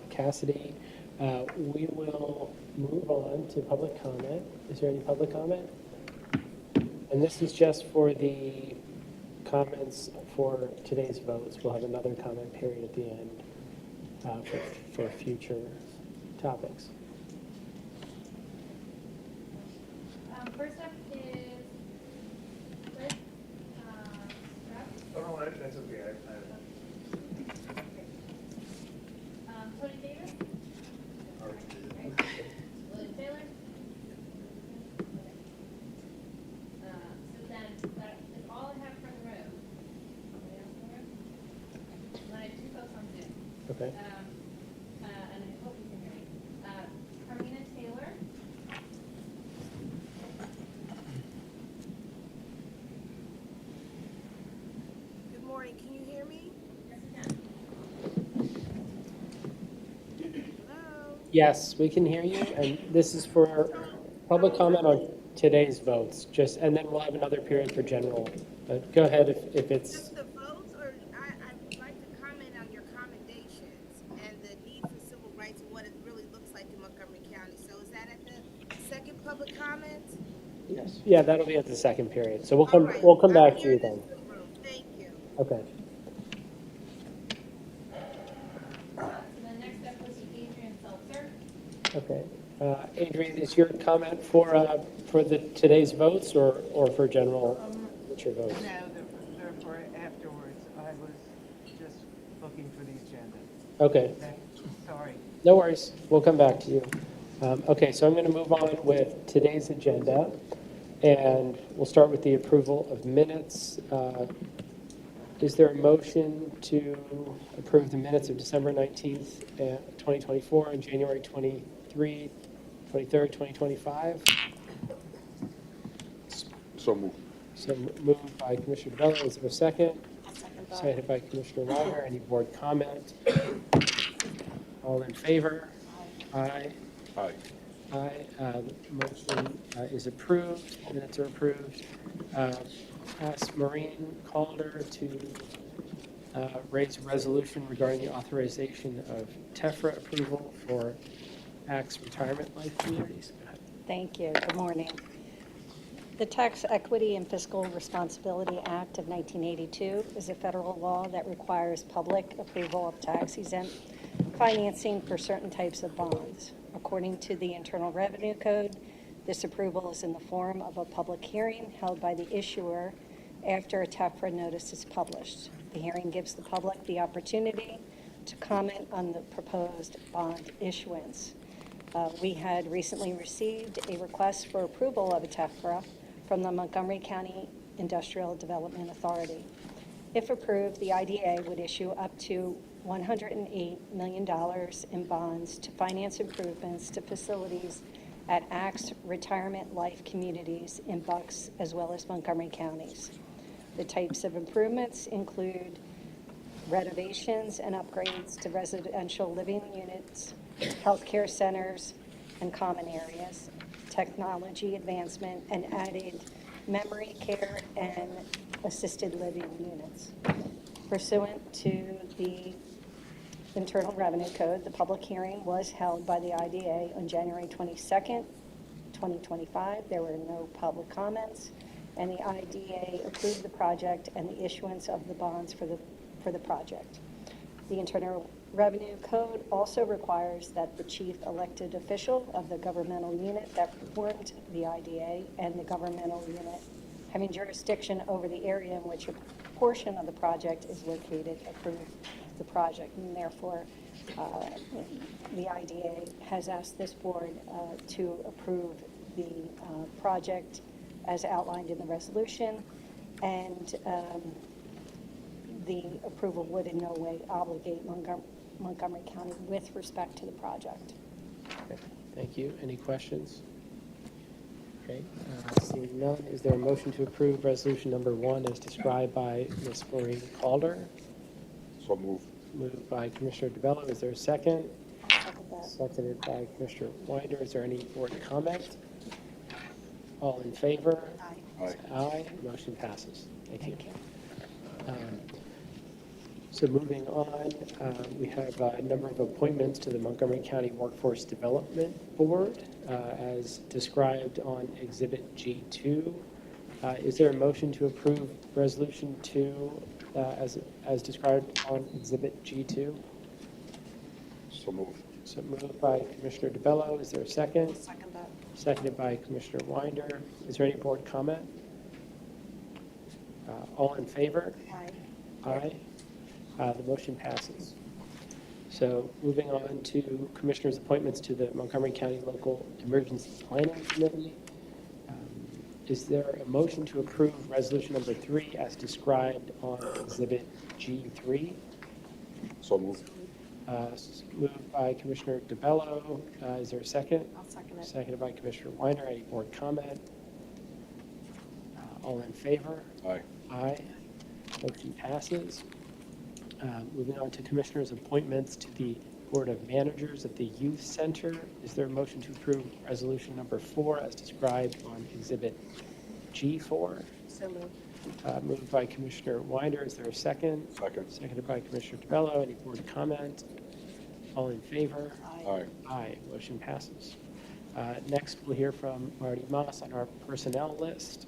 Cassidy. We will move on to public comment. Is there any public comment? And this is just for the comments for today's votes. We'll have another comment period at the end for future topics. First up is Chris. Oh, no, that's okay. Tony Davis. William Taylor. So then, that is all I have for the room. Anybody else in the room? And then I have 2 folks on Zoom. Okay. And I hope you can hear me. Carmina Taylor. Good morning. Can you hear me? Yes, you can. Hello? Yes, we can hear you, and this is for public comment on today's votes. And then we'll have another period for general. But go ahead if it's. Just the votes, or I would like to comment on your commendations and the need for civil rights and what it really Yeah, that'll be at the second period. So All right. we'll come I'm back to here you to then. approve. Thank you. Okay. So the next up was Adrian Seltzer. Okay. Adrian, is your comment for the today's votes or for general, what's your votes? No, they're for afterwards. I was just looking for the agenda. Okay. Okay, sorry. No worries. We'll come back to you. Okay, so I'm going to move on with today's agenda, and we'll start with the approval of minutes. Is there a motion to approve the minutes of December 19th, 2024, and January 23rd, 2025? So moved. So moved by Commissioner DeBello. Is there a second? Seconded by Commissioner Wilder. Any board comment? All in favor? Aye. Aye. Aye. The motion is approved. Minutes are approved. Ask Maureen Calder to raise a resolution regarding the authorization of TEFRA approval for ACT's retirement life communities. Go ahead. Thank you. Good morning. The Tax Equity and Fiscal Responsibility Act of 1982 is a federal law that requires public approval of tax-exempt financing for certain types of bonds. According to the Internal Revenue Code, this approval is in the form of a public hearing held by the issuer after a TEFRA notice is published. The hearing gives the public the opportunity to comment on the proposed bond issuance. We had recently received a request for approval of a TEFRA from the Montgomery County Industrial Development Authority. If approved, the IDA would issue up to $108 million in bonds to finance improvements to facilities at ACT's retirement life communities in Bucks as well as Montgomery counties. The types of improvements include renovations and upgrades to residential living units, healthcare centers, and common areas, technology advancement, and added memory care and assisted living units. Pursuant to the Internal Revenue Code, the public hearing was held by the IDA on January 22nd, 2025. There were no public comments, and the IDA approved the project and the issuance of the bonds for the project. The Internal Revenue Code also requires that the chief elected official of the governmental unit that performed the IDA and the governmental unit having jurisdiction over the area in which a portion of the project is located approve the project, and therefore the IDA has asked this board to approve the project as outlined in the resolution, and the approval would in no way obligate Montgomery County with respect to the project. Okay, thank you. Any questions? Okay, seeing none, is there a motion to approve resolution number 1 as described by Ms. Maureen Calder? So moved. Moved by Commissioner DeBello. Is there a second? Seconded by Commissioner Winder. Is there any board comment? All in favor? Aye. Aye. Motion passes. Thank you. So moving on, we have a number of appointments to the Montgomery County Workforce Development Board as described on Exhibit G2. Is there a motion to approve Resolution 2 as described on Exhibit G2? So moved. So moved by Commissioner DeBello. Is there a second? Second that. Seconded by Commissioner Winder. Is there any board comment? All in favor? Aye. Aye. The motion passes. So moving on to Commissioners' appointments to the Montgomery County Local Emergency Planning Committee. Is there a motion to approve resolution number 3 as described on Exhibit G3? So moved. Moved by Commissioner DeBello. Is there a second? I'll second it. Seconded by Commissioner Winder. Any board comment? All in favor? Aye. Aye. Motion passes. Moving on to Commissioners' appointments to the Board of Managers at the Youth Center. Is there a motion to approve resolution number 4 as described on Exhibit G4? So moved. Moved by Commissioner Winder. Is there a second? Second. Seconded by Commissioner DeBello. Any board comment? All in favor? Aye. Aye. Motion passes. Next, we'll hear from Marty Moss on our personnel list.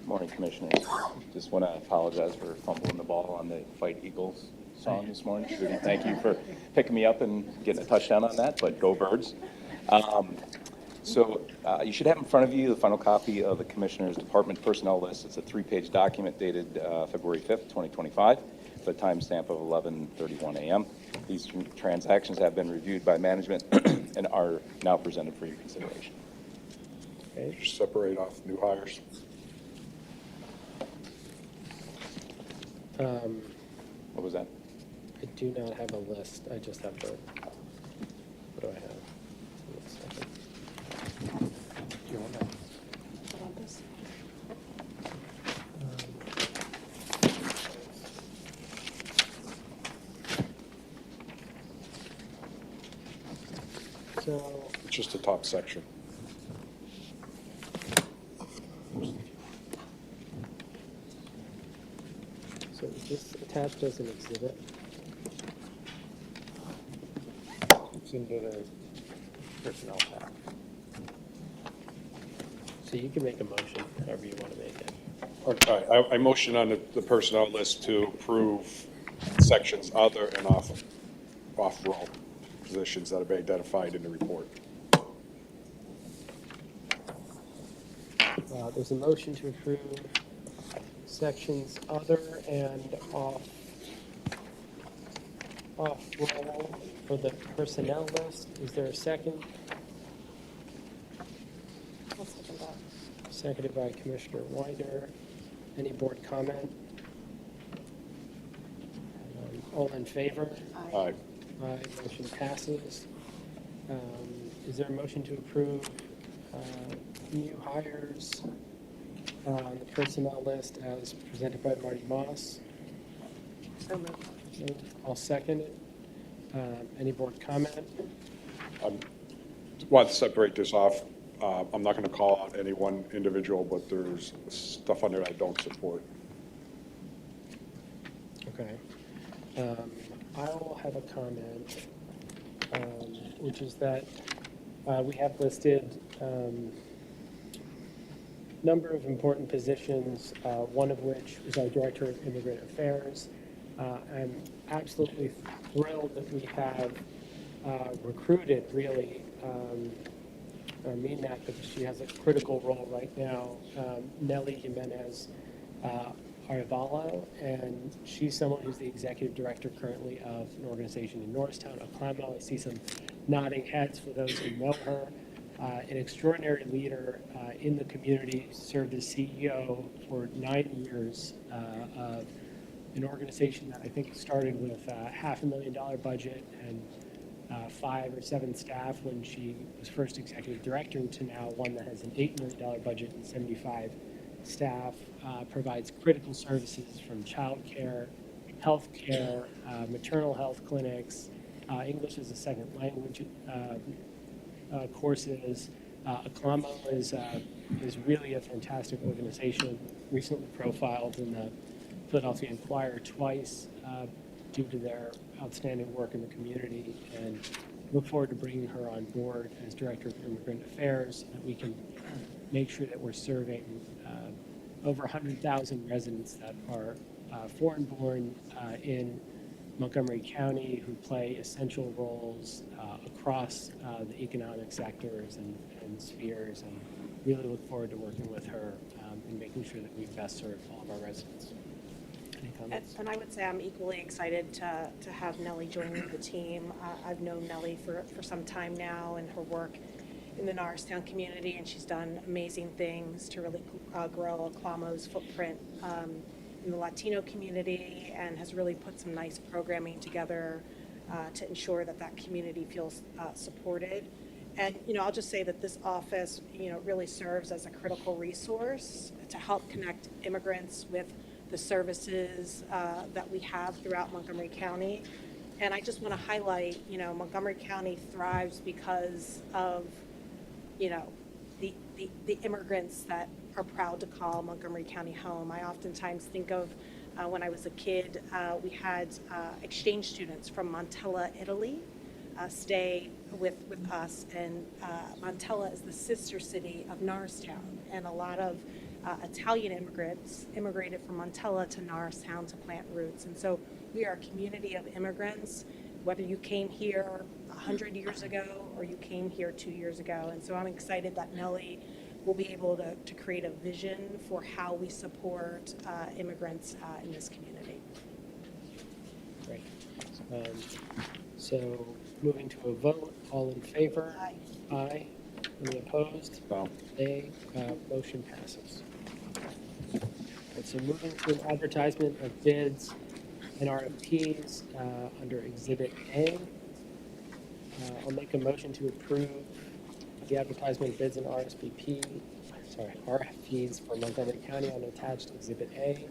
Morning, Commissioners. Just want to apologize for fumbling the ball on the Fight Eagles song this morning. Thank you for picking me up and getting a touchdown on that, but go Birds. You should have in front of you the final copy of the Commissioner's Department Personnel List. It's a 3-page document dated February 5th, 2025, with a timestamp of 11:31 a.m. These transactions have been reviewed by management and are now presented for your consideration. Okay. Just separate off new hires. What was that? I do not have a list. I just have the, what do I have? One second. Do you want that? So, It's just the top section. so is this attached as an exhibit? It's in the personnel pack. So you can make a motion however you want to make it. Okay, I motion on the personnel list to approve sections other and off-role positions that have been identified in the report. There's a motion to approve sections other and off-roll for the personnel list. Is there a second? I'll second that. Seconded by Commissioner Winder. Any board comment? All in favor? Aye. Aye, motion passes. Is there a motion to approve new hires on the personnel list as presented by Marty Moss? So moved. I'll second it. Any board comment? Want to separate this off. I'm not going to call out any one individual, but there's stuff on there I don't support. Okay. I will have a comment, which is that we have listed number of important positions, one of which is our Director of Immigrant Affairs. I'm absolutely thrilled that we have recruited, really, I mean that because she has a critical role right now, Nellie Jimenez Arevalo, and she's someone who's the executive director currently of an organization in Norristown, Oklahoma. I see some nodding heads for those who know her. An extraordinary leader in the community, served as CEO for 9 years of an organization that I think started with a $500,000 budget and 5 or 7 staff when she was first executive director, to now one that has an $8 million budget and 75 staff, provides critical services from childcare, healthcare, maternal health clinics, English as a second language courses. Oklahoma is really a fantastic organization, recently profiled in the Philadelphia Inquirer twice due to their outstanding work in the community, and look forward to bringing her on board as Director of Immigrant Affairs, and we can make sure that we're serving over 100,000 residents that are foreign-born in Montgomery County who play essential roles across the economic sectors and spheres, and really look forward to working with her and making sure that we best serve all of our residents. Any comments? And I would say I'm equally excited to have Nellie join the team. I've known Nellie for some time now, and her work in the Norristown community, and she's done amazing things to really grow Oklahoma's footprint in the Latino community, and has really put some nice programming together to ensure that that community feels supported. And, I'll just say that this office, really serves as a critical resource to help connect immigrants with the services that we have throughout Montgomery County. And I just want to highlight, Montgomery County thrives because of, the immigrants that are proud to call Montgomery County home. I oftentimes think of When I was a kid, we had exchange students from Montella, Italy, stay with us. And Montella is the sister city of Norristown. And a lot of Italian immigrants immigrated from Montella to Norristown to plant roots. And so we are a community of immigrants, whether you came here 100 years ago or you came here 2 years ago. And so I'm excited that Nellie will be able to create a vision for how we support immigrants in this community. Great. So moving to a vote, all in favor? Aye. Aye. Any opposed? No. Nay. Motion passes. And so moving to an advertisement of bids and RFPs under Exhibit A. I'll make a motion to approve the advertisement bids and RFPs for Montgomery County on attached Exhibit A.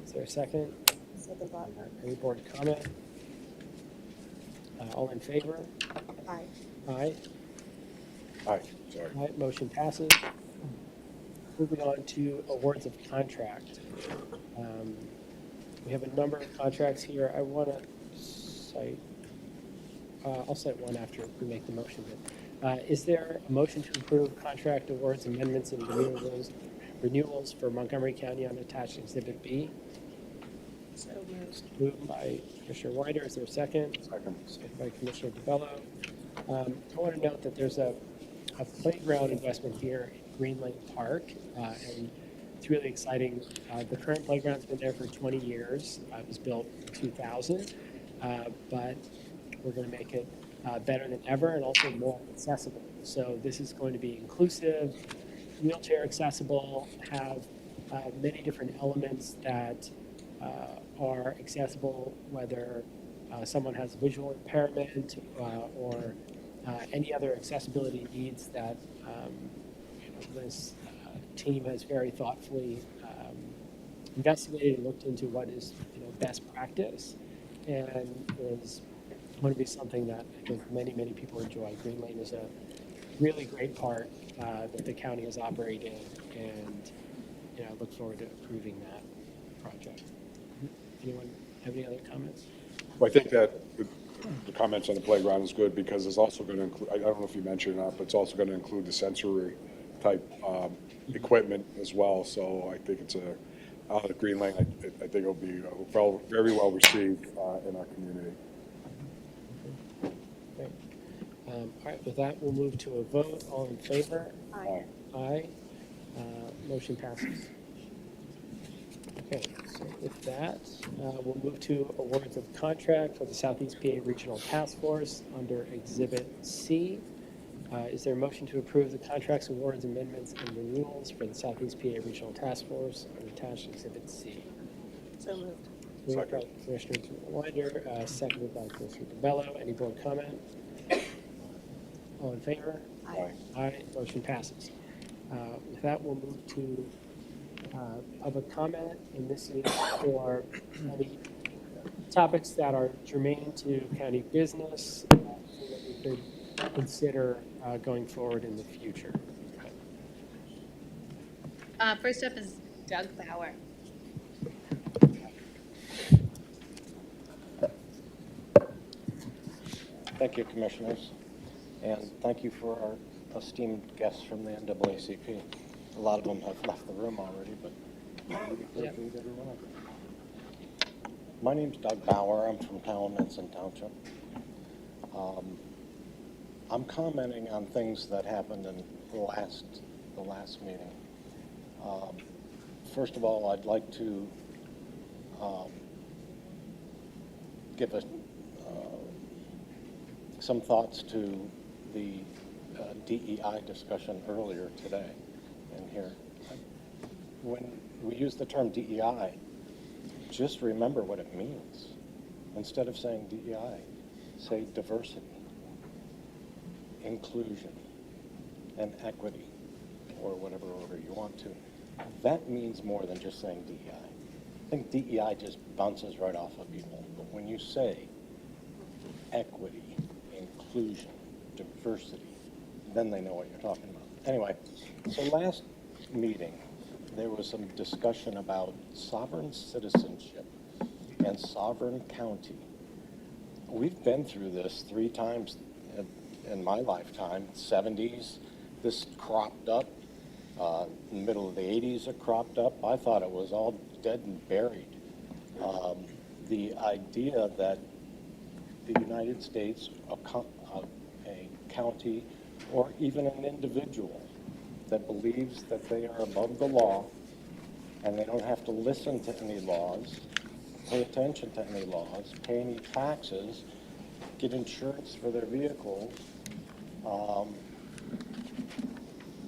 Is there a second? Second thought. Any board comment? All in favor? Aye. Aye. Aye, sorry. Aye, motion passes. Moving on to awards of contract. We have a number of contracts here. I want to cite, I'll cite one after we make the motion. Is there a motion to approve contract awards, amendments, and renewals for Montgomery County on attached Exhibit B? So moved. Moved by Commissioner Wider. Is there a second? Second. Second by Commissioner DeBello. I want to note that there's a playground investment here in Green Lane Park, and it's really exciting. The current playground's been there for 20 years. It was built in 2000, but we're going to make it better than ever and also more accessible. So this is going to be inclusive, wheelchair accessible, have many different elements that are accessible, whether someone has visual impairment or any other accessibility needs that this team has very thoughtfully investigated and looked into what is best practice and is going to be something that I think many people enjoy. Green Lane is a really great park that the county has operated, and I look forward to approving that project. Anyone have any other comments? Well, I think that the comments on the playground is good because it's also going to include, I don't know if you mentioned or not, but it's also going to include the sensory type equipment as well. So I think it's out of Green Lane, I think it'll be very well received in our community. Great. All right, with that, we'll move to a vote. All in favor? Aye. Aye. Motion passes. Okay, so with that, we'll move to awards of contract for the Southeast PA Regional Task Force under Exhibit C. Is there a motion to approve the contracts, awards, amendments, and renewals for the Southeast PA Regional Task Force under attached Exhibit C? So moved. Moved by Commissioner Winder, seconded by Commissioner DeBello. Any board comment? All in favor? Aye. Aye. Motion passes. With that, we'll move to public comment, and this is for any topics that are germane to county business so that we could consider going forward in the future. First up is Doug Bauer. Thank you, Commissioners, and thank you for our esteemed guests from the NAACP. A lot of them have left the room already, but we appreciate everyone. My name's Doug Bauer. I'm from Taliesin Township. I'm commenting on things that happened in the last meeting. First of all, I'd like to give some thoughts to the DEI discussion earlier today in here. When we use the term DEI, just remember what it means. Instead of saying DEI, say diversity, inclusion, and equity, or whatever order you want to. That means more than just saying DEI. I think DEI just bounces right off of people. But when you say equity, inclusion, diversity, then they know what you're talking about. Anyway, so last meeting, there was some discussion about sovereign citizenship and sovereign county. We've been through this 3 times in my lifetime. 70s, this cropped up. In the middle of the 80s, it cropped up. I thought it was all dead and buried. The idea that the United States, a county, or even an individual that believes that they are above the law and they don't have to listen to any laws, pay attention to any laws, pay any taxes, get insurance for their vehicles,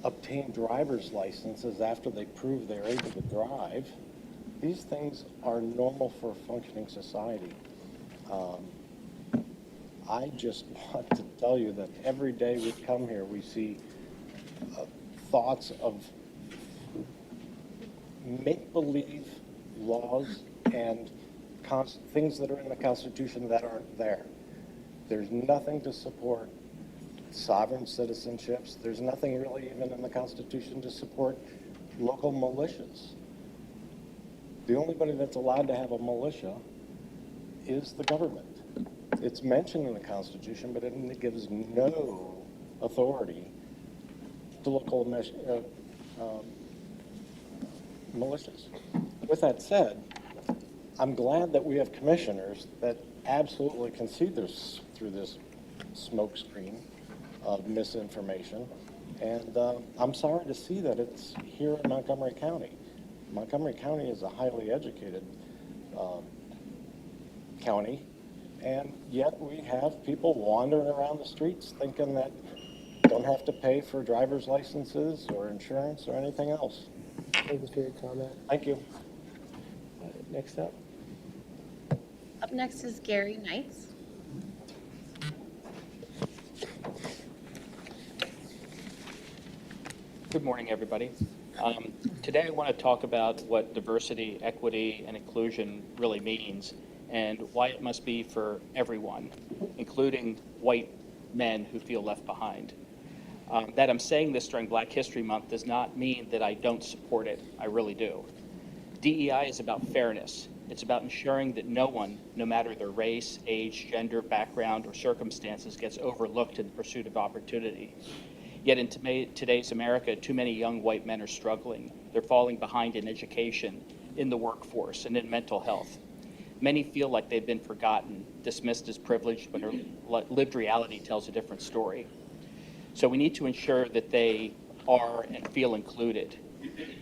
obtain driver's licenses after they prove they're able to drive. These things are normal for a functioning society. I just want to tell you that every day we come here, we see thoughts of make-believe laws and things that are in the Constitution that aren't there. There's nothing to support sovereign citizenships. There's nothing really even in the Constitution to support local militias. The only body that's allowed to have a militia is the government. It's mentioned in the Constitution, but it gives no authority to local militias. With that said, I'm glad that we have commissioners that absolutely can see this through this smoke screen of misinformation. And I'm sorry to see that it's here in Montgomery County. Montgomery County is a highly educated county, and yet we have people wandering around the streets thinking that don't have to pay for driver's licenses or insurance or anything else. Thank you for your comment. Thank you. Next up. Up next is Gary Knights. Good morning, everybody. Today I want to talk about what diversity, equity, and inclusion really means and why it must be for everyone, including white men who feel left behind. That I'm saying this during Black History Month does not mean that I don't support it. I really do. DEI is about fairness. It's about ensuring that no one, no matter their race, age, gender, background, or circumstances, gets overlooked in the pursuit of opportunity. Yet in today's America, too many young white men are struggling. They're falling behind in education, in the workforce, and in mental health. Many feel like they've been forgotten, dismissed as privileged, when their lived reality tells a different story. So we need to ensure that they are and feel included.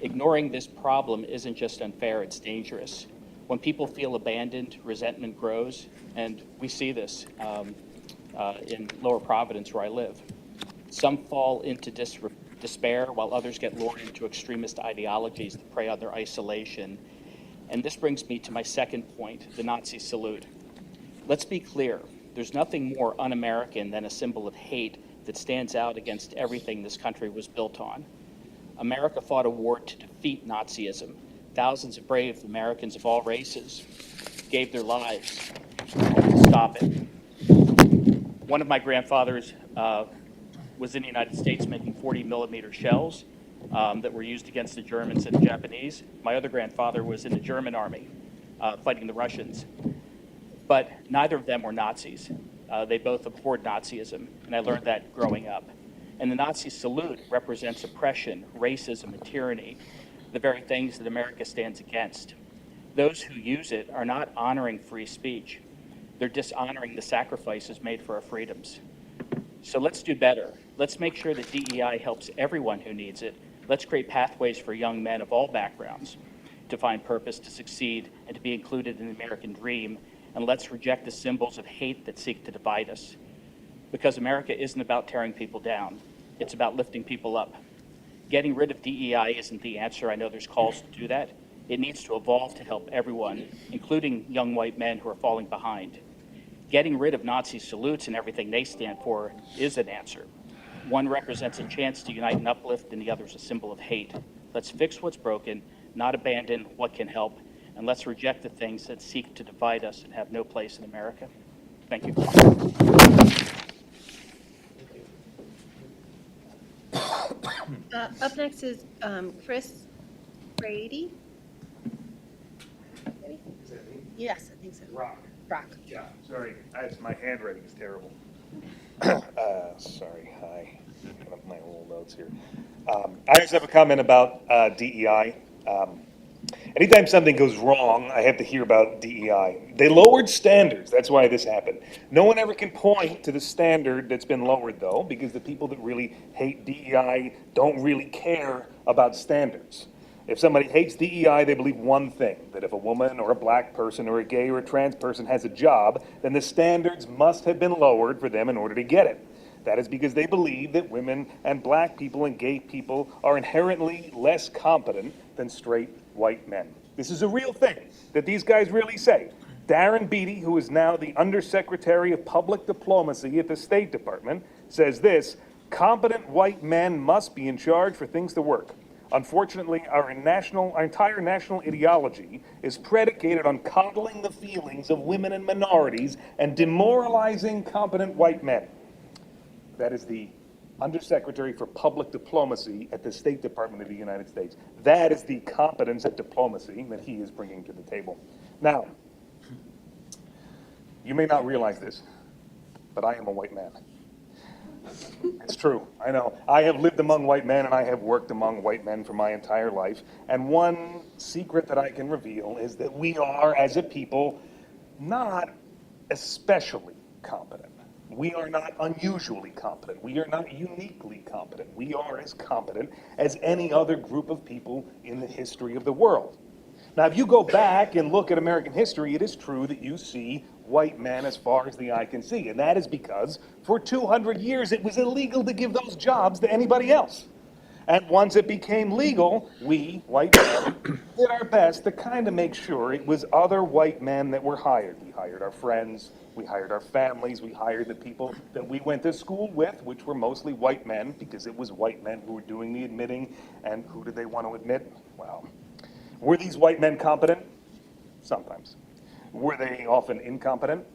Ignoring this problem isn't just unfair, it's dangerous. When people feel abandoned, resentment grows, and we see this in Lower Providence, where I live. Some fall into despair, while others get lured into extremist ideologies that prey on their isolation. And this brings me to my second point, the Nazi salute. Let's be clear, there's nothing more un-American than a symbol of hate that stands out against everything this country was built on. America fought a war to defeat Nazism. Thousands of brave Americans of all races gave their lives to stop it. One of my grandfathers was in the United States making 40-millimeter shells that were used against the Germans and the Japanese. My other grandfather was in the German army fighting the Russians. But neither of them were Nazis. They both abhorred Nazism, and I learned that growing up. And the Nazi salute represents oppression, racism, and tyranny, the very things that America stands against. Those who use it are not honoring free speech. They're dishonoring the sacrifices made for our freedoms. So let's do better. Let's make sure that DEI helps everyone who needs it. Let's create pathways for young men of all backgrounds to find purpose, to succeed, and to be included in the American dream. And let's reject the symbols of hate that seek to divide us. Because America isn't about tearing people down. It's about lifting people up. Getting rid of DEI isn't the answer. I know there's calls to do that. It needs to evolve to help everyone, including young white men who are falling behind. Getting rid of Nazi salutes and everything they stand for is an answer. One represents a chance to unite and uplift, and the other is a symbol of hate. Let's fix what's broken, not abandon what can help, and let's reject the things that seek to divide us and have no place in America. Thank you. Up next is Chris Brady. Is that me? Yes, I think so. Rock. Brock. Yeah, sorry, my handwriting is terrible. Sorry, hi, kind of my old notes here. I just have a comment about DEI. Anytime something goes wrong, I have to hear about DEI. They lowered standards, that's why this happened. No one ever can point to the standard that's been lowered, though, because the people that really hate DEI don't really care about standards. If somebody hates DEI, they believe one thing, that if a woman or a black person or a gay or a trans person has a job, then the standards must have been lowered for them in order to get it. That is because they believe that women and black people and gay people are inherently less competent than straight white men. This is a real thing that these guys really say. Darren Beattie, who is now the Undersecretary of Public Diplomacy at the State Department, says this: competent white men must be in charge for things to work. Unfortunately, our entire national ideology is predicated on coddling the feelings of women and minorities and demoralizing competent white men. That is the Undersecretary for Public Diplomacy at the State Department of the United States. That is the competence at diplomacy that he is bringing to the table. Now, you may not realize this, but I am a white man. It's true, I know. I have lived among white men and I have worked among white men for my entire life. And one secret that I can reveal is that we are, as a people, not especially competent. We are not unusually competent. We are not uniquely competent. We are as competent as any other group of people in the history of the world. Now, if you go back and look at American history, it is true that you see white men as far as the eye can see. And that is because for 200 years it was illegal to give those jobs to anybody else. And once it became legal, we, white men, did our best to kind of make sure it was other white men that were hired. We hired our friends, we hired our families, we hired the people that we went to school with, which were mostly white men, because it was white men who were doing the admitting. And who did they want to admit? Well, were these white men competent? Sometimes. Were they often incompetent?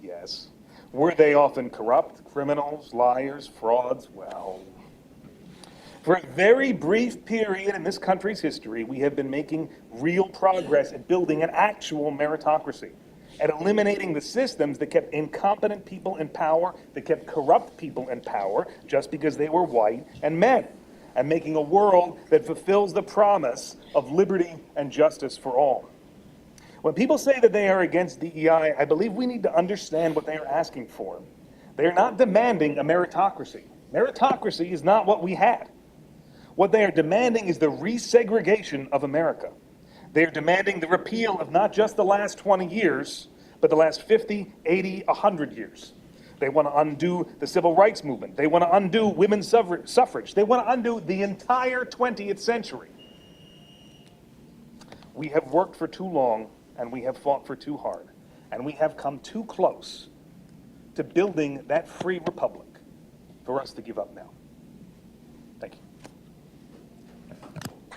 Yes. Were they often corrupt, criminals, liars, frauds? Well, for a very brief period in this country's history, we have been making real progress at building an actual meritocracy, at eliminating the systems that kept incompetent people in power, that kept corrupt people in power, just because they were white and men, and making a world that fulfills the promise of liberty and justice for all. When people say that they are against DEI, I believe we need to understand what they are asking for. They are not demanding a meritocracy. Meritocracy is not what we had. What they are demanding is the resegregation of America. They are demanding the repeal of not just the last 20 years, but the last 50, 80, 100 years. They want to undo the civil rights movement. They want to undo women's suffrage. They want to undo the entire 20th century. We have worked for too long, and we have fought for too hard, and we have come too close to building that free republic for us to give up now. Thank you.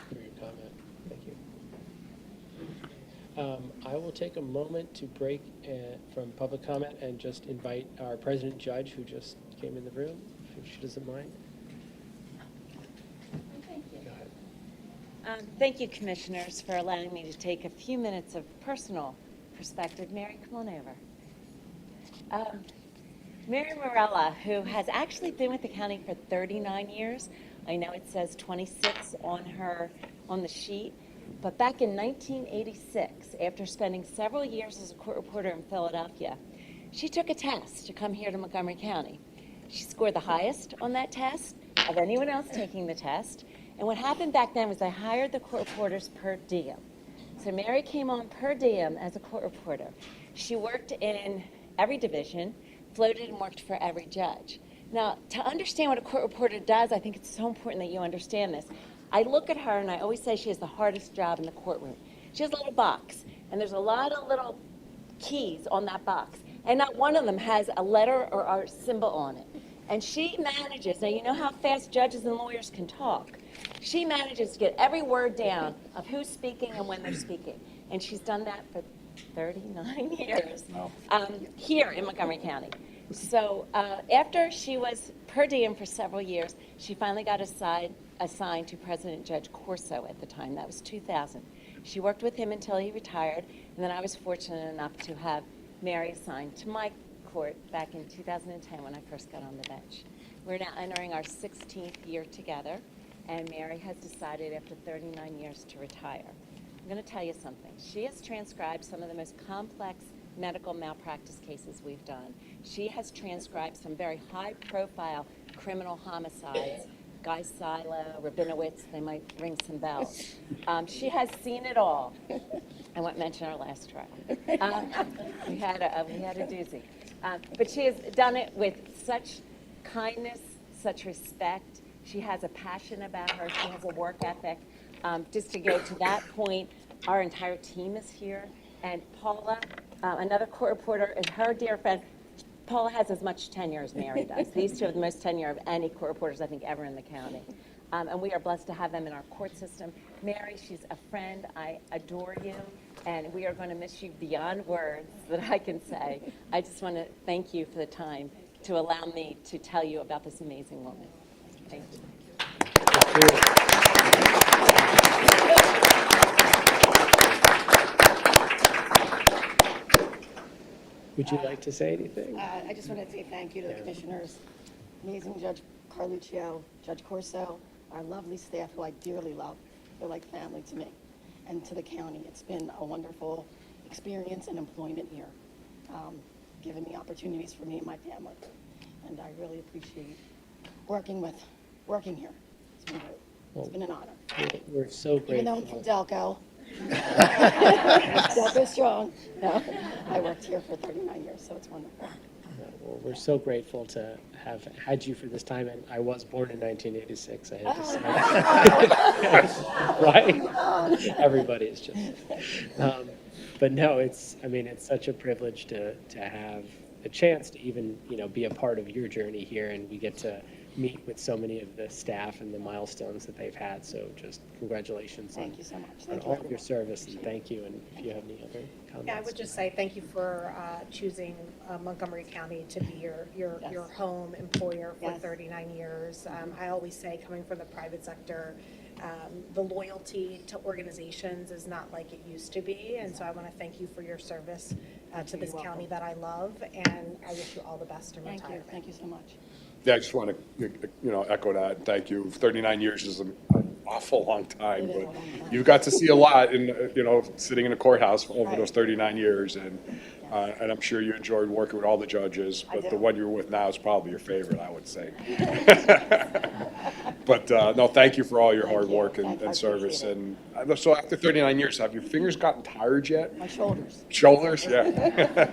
For your comment. Thank you. I will take a moment to break from public comment and just invite our president judge, who just came in the room, if she doesn't mind. Thank you. Go ahead. Thank you, commissioners, for allowing me to take a few minutes of personal perspective. Mary, come on over. Mary Morella, who has actually been with the county for 39 years. I know it says 26 on the sheet, but back in 1986, after spending several years as a court reporter in Philadelphia, she took a test to come here to Montgomery County. She scored the highest on that test of anyone else taking the test. And what happened back then was they hired the court reporters per diem. So Mary came on per diem as a court reporter. She worked in every division, floated and worked for every judge. Now, to understand what a court reporter does, I think it's so important that you understand this. I look at her and I always say she has the hardest job in the courtroom. She has a little box, and there's a lot of little keys on that box, and not one of them has a letter or a symbol on it. And she manages, now you know how fast judges and lawyers can talk. She manages to get every word down of who's speaking and when they're speaking. And she's done that for 39 years here in Montgomery County. So after she was per diem for several years, she finally got assigned assigned to President Judge Corso at the time. That was 2000. She worked with him until he retired, and then I was fortunate enough to have Mary assigned to my court back in 2010 when I first got on the bench. We're now entering our 16th year together, and Mary has decided after 39 years to retire. I'm going to tell you something. She has transcribed some of the most complex medical malpractice cases we've done. She has transcribed some very high-profile criminal homicides. Guy Silo, Rabinowitz, they might ring some bells. She has seen it all. I won't mention our last trial. We had a doozy. But she has done it with such kindness, such respect. She has a passion about her. She has a work ethic. Just to go to that point, our entire team is here. And Paula, another court reporter, and her dear friend, Paula has as much tenure as Mary does. These two have the most tenure of any court reporters, I think, ever in the county. And we are blessed to have them in our court system. Mary, she's a friend. I adore you. And we are going to miss you beyond words that I can say. I just want to thank you for the time to allow me to tell you about this amazing woman. Thank you. Would you like to say anything? I just want to say thank you to the commissioners, amazing Judge Carluccio, Judge Corso, our lovely staff who I dearly love. They're like family to me, and to the county. It's been a wonderful experience and employment here, given me opportunities for me and my family. And I really appreciate working here. It's been great. It's been an honor. We're so grateful. Even though I'm from Delco. Delco strong. No, I worked here for 39 years, so it's wonderful. Well, we're so grateful to have had you for this time, and I was born in 1986. I had to say, right? Everybody is just. But no, it's such a privilege to have a chance to even be a part of your journey here, and we get to meet with so many of the staff and the milestones that they've had. So just congratulations thank you so much. on all of your service, and thank you. And if you have any other comments. Yeah, I would just say thank you for choosing Montgomery County to be your home employer for 39 years. I always say, coming from the private sector, the loyalty to organizations is not like it used to be. And so I want to thank you for your service to this county that I love, and I wish you all the best in retirement. Thank you so much. Yeah, I just want to, echo that. Thank you. 39 years is an awful long time, but you got to see a lot in, sitting in a courthouse over those 39 years, and I'm sure you enjoyed working with all the judges, but the one you're with now is probably your favorite, I would say. But no, thank you for all your hard work and service. And so after 39 years, have your fingers gotten tired yet? My shoulders. Shoulders, yeah.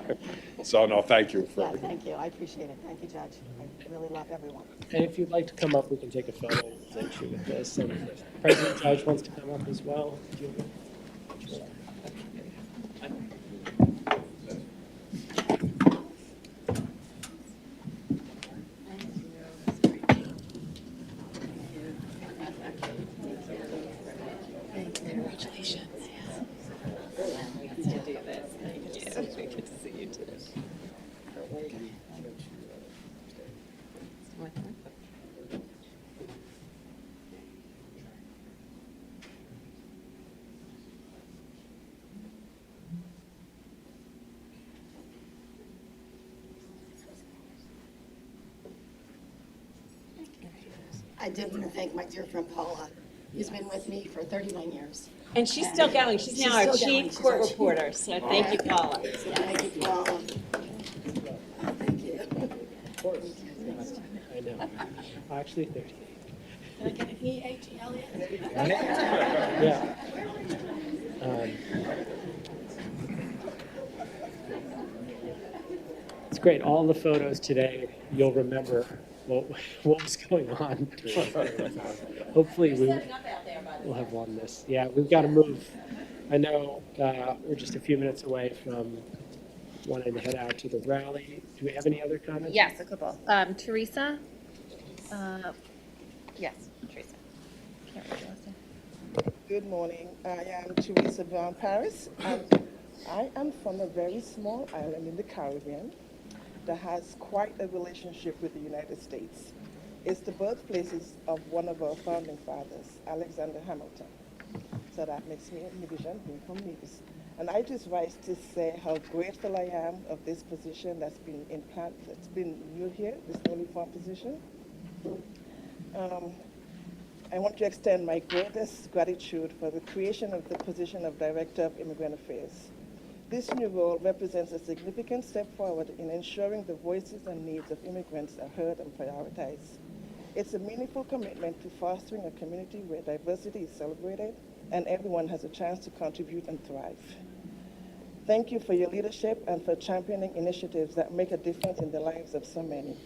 So no, thank you. Yeah, thank you. I appreciate it. Thank you, Judge. I really love everyone. And if you'd like to come up, we can take a photo with this. And if President Judge wants to come up as well. Congratulations. We get to do this. Thank you. Good to see you too. I did want to thank my dear friend Paula, who's been with me for 39 years. And she's still going. She's now our chief court reporter. So thank you, Paula. Thank you, Paula. Thank you. I know. Actually, 38. Can I get an E-H-E-L-E? Yeah. It's great. All the photos today, you'll remember what was going on. Hopefully we'll have won this. Yeah, we've got to move. I know we're just a few minutes away from wanting to head out to the rally. Do we have any other comments? Yes, a couple. Teresa? Yes, Teresa. Can't read your last name. Good morning. I am Teresa Brown Paris. I am from a very small island in the Caribbean that has quite a relationship with the United States. It's the birthplaces of one of our founding fathers, Alexander Hamilton. So that makes me a Midijan being from Nevis. And I just rise to say how grateful I am of this position that's been new here, this newly formed position. I want to extend my greatest gratitude for the creation of the position of Director of Immigrant Affairs. This new role represents a significant step forward in ensuring the voices and needs of immigrants are heard and prioritized. It's a meaningful commitment to fostering a community where diversity is celebrated and everyone has a chance to contribute and thrive. Thank you for your leadership and for championing initiatives that make a difference in the lives of so many.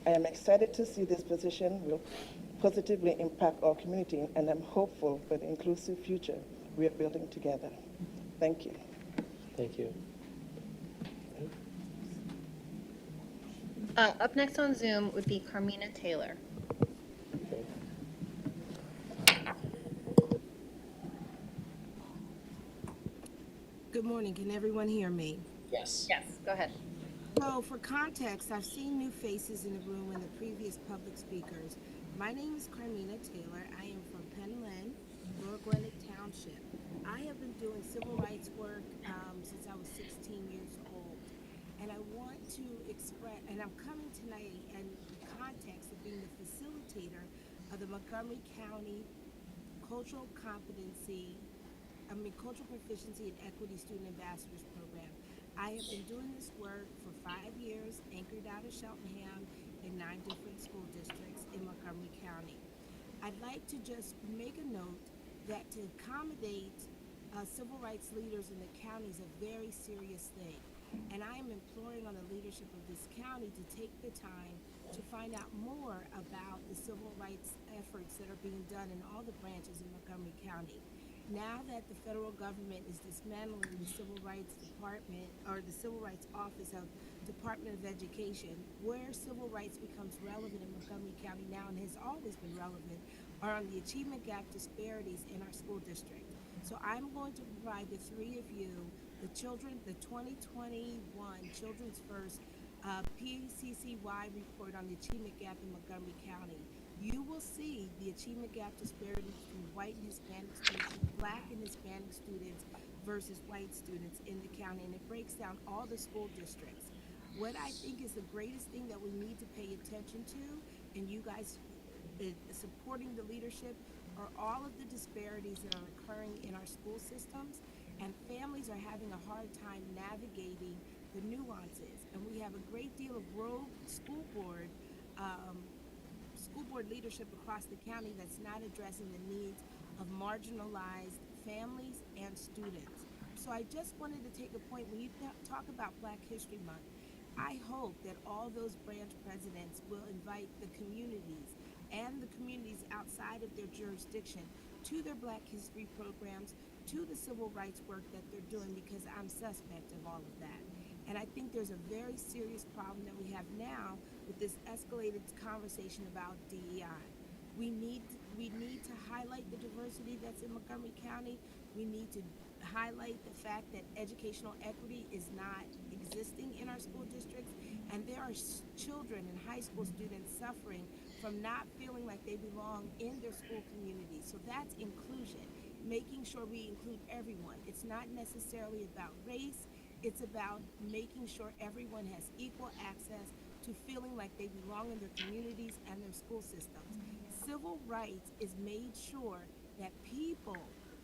I am excited to see this position will positively impact our community, and I'm hopeful for the inclusive future we are building together. Thank you. Thank you. Up next on Zoom would be Carmina Taylor. Good morning. Can everyone hear me? Yes. Yes, go ahead. So, for context, I've seen new faces in the room and the previous public speakers. My name is Carmina Taylor. I am from Penland, Lower Gwinnett Township. I have been doing civil rights work since I was 16 years old. And I want to express, and I'm coming tonight in the context of being the facilitator of the Montgomery County Cultural Cultural Proficiency and Equity Student Ambassadors Program. I have been doing this work for 5 years, anchored out of Cheltenham in 9 different school districts in Montgomery County. I'd like to just make a note that to accommodate civil rights leaders in the county is a very serious thing. And I am imploring on the leadership of this county to take the time to find out more about the civil rights efforts that are being done in all the branches in Montgomery County. Now that the federal government is dismantling the Civil Rights Department, or the Civil Rights Office of Department of Education, where civil rights becomes relevant in Montgomery County now and has always been relevant, are on the achievement gap disparities in our school district. So I'm going to provide the three of you the 2021 Children's First PCCY report on the achievement gap in Montgomery County. You will see the achievement gap disparities between white and Hispanic students, black and Hispanic students versus white students in the county, and it breaks down all the school districts. What I think is the greatest thing that we need to pay attention to, and you guys supporting the leadership, are all of the disparities that are occurring in our school systems, and families are having a hard time navigating the nuances. And we have a great deal of rogue school board leadership across the county that's not addressing the needs of marginalized families and students. So I just wanted to take a point, when you talk about Black History Month, I hope that all those branch presidents will invite the communities and the communities outside of their jurisdiction to their Black history programs, to the civil rights work that they're doing, because I'm suspect of all of that. And I think there's a very serious problem that we have now with this escalated conversation about DEI. We need to highlight the diversity that's in Montgomery County. We need to highlight the fact that educational equity is not existing in our school districts, and there are children and high school students suffering from not feeling like they belong in their school community. So that's inclusion, making sure we include everyone. It's not necessarily about race. It's about making sure everyone has equal access to feeling like they belong in their communities and their school systems. Civil rights is made sure that people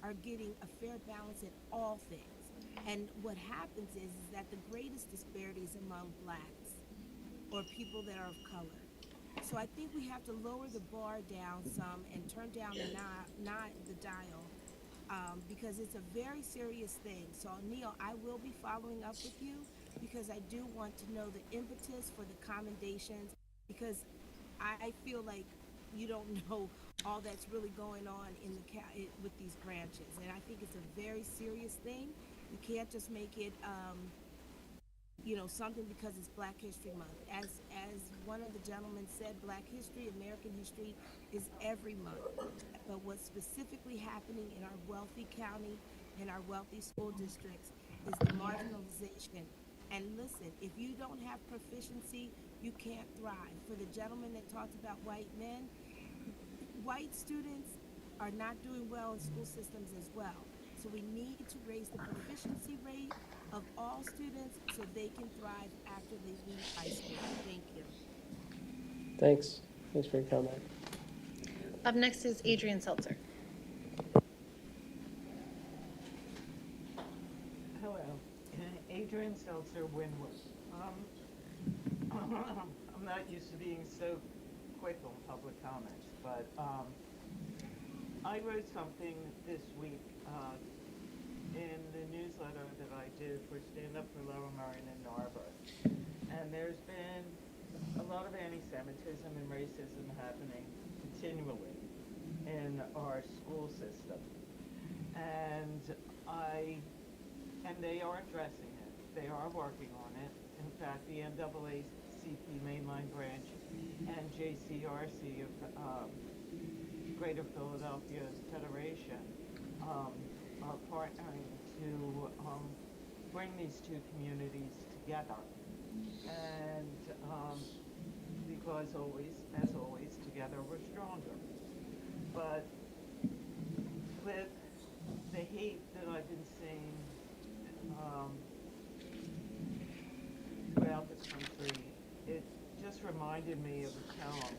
are getting a fair balance in all things. And what happens is that the greatest disparities among blacks or people that are of color. So I think we have to lower the bar down some and turn down the dial, because it's a very serious thing. So Neil, I will be following up with you, because I do want to know the impetus for the commendations, because I feel like you don't know all that's really going on in with these branches, and I think it's a very serious thing. You can't just make it something because it's Black History Month. As one of the gentlemen said, Black history, American history is every month. But what's specifically happening in our wealthy county, in our wealthy school districts, is the marginalization. And listen, if you don't have proficiency you can't thrive. For the gentleman that talked about white men, white students are not doing well in school systems as well. So we need to raise the proficiency rate of all students so they can thrive after they leave high school. Thank you. Thanks. Thanks for your comment. Up next is Adrian Seltzer. Hello, Adrian Seltzer, Winwood. I'm not used to being so quick on public comments, but I wrote something this week in the newsletter that I did for Stand Up for Lower Merion and Narberth. And there's been a lot of anti-Semitism and racism happening continually in our school system. And they are addressing it. They are working on it. In fact, the NAACP mainline branch and JCRC of Greater Philadelphia Federation are partnering to bring these two communities together. And because as always, together we're stronger. But with the hate that I've been seeing throughout the country, it just reminded me of a poem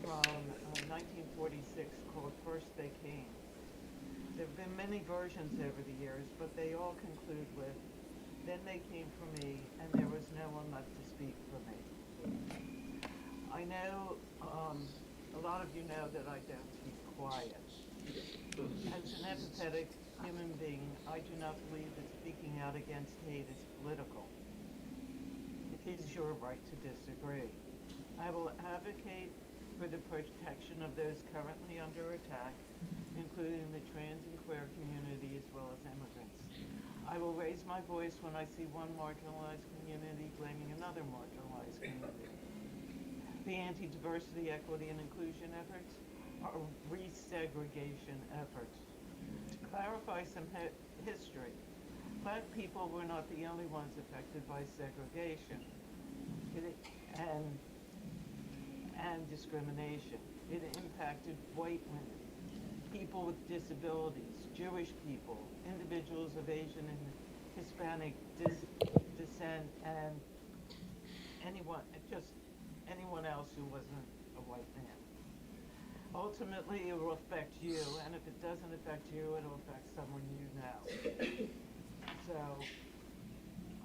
from 1946 called First They Came. There have been many versions over the years, but they all conclude with, then they came for me, and there was no one left to speak for me. I know a lot of you know that I don't keep quiet. As an empathetic human being, I do not believe that speaking out against hate is political. It is your right to disagree. I will advocate for the protection of those currently under attack, including the trans and queer community as well as immigrants. I will raise my voice when I see one marginalized community blaming another marginalized community. The anti-diversity, equity, and inclusion efforts are resegregation efforts. To clarify some history, Black people were not the only ones affected by segregation and discrimination. It impacted white women, people with disabilities, Jewish people, individuals of Asian and Hispanic descent, and anyone else who wasn't a white man. Ultimately, it will affect you, and if it doesn't affect you, it'll affect someone you know. So,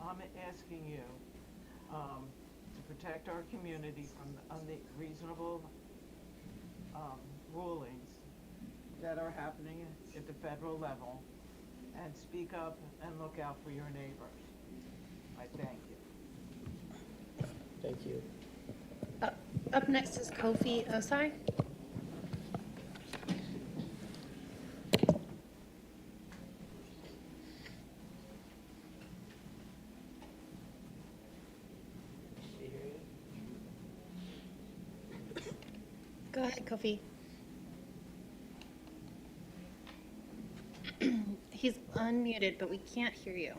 I'm asking you to protect our community from unreasonable rulings that are happening at the federal level, and speak up and look out for your neighbors. I thank you. Thank you. Up next is Kofi Osai. Go ahead, Kofi. He's unmuted, but we can't hear you.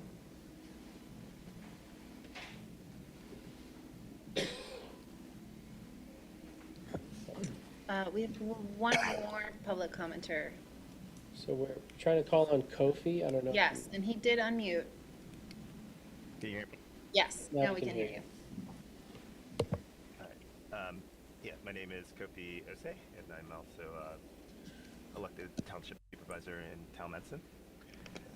We have one more public commenter. So we're trying to call on Kofi. I don't know. Yes, and he did unmute. Can you hear me? Yes, now we can hear you. All right. Yeah, my name is Kofi Ose, and I'm also elected township supervisor in Taliesin.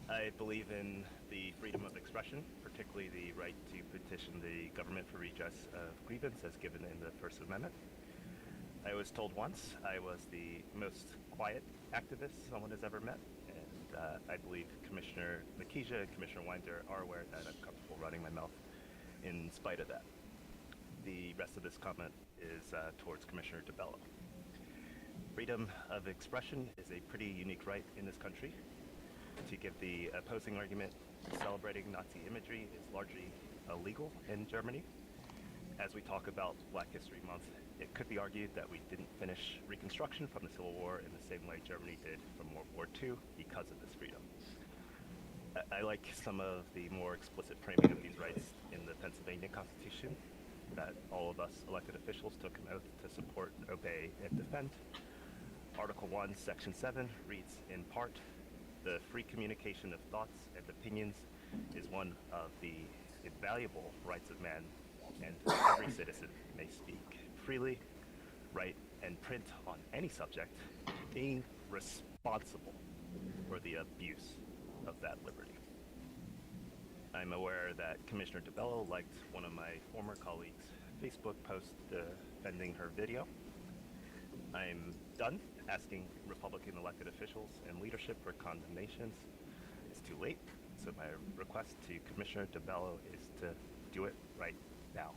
I believe in the freedom of expression, particularly the right to petition the government for redress of grievance as given in the First Amendment. I was told once I was the most quiet activist someone has ever met, and I believe Commissioner Makija and Commissioner Winder are aware that I'm comfortable running my mouth in spite of that. The rest of this comment is towards Commissioner DeBello. Freedom of expression is a pretty unique right in this country. To give the opposing argument, celebrating Nazi imagery is largely illegal in Germany. As we talk about Black History Month, it could be argued that we didn't finish Reconstruction from the Civil War in the same way Germany did from World War II because of this freedom. I like some of the more explicit framing of these rights in the Pennsylvania Constitution. that all of us elected officials took an oath to support, obey, and defend. Article 1, Section 7 reads, in part, the free communication of thoughts and opinions is one of the invaluable rights of man, and every citizen may speak freely, write, and print on any subject, being responsible for the abuse of that liberty. I'm aware that Commissioner DeBello liked one of my former colleagues' Facebook post defending her video. I'm done asking Republican elected officials and leadership for condemnations. It's too late, so my request to Commissioner DeBello is to do it right now.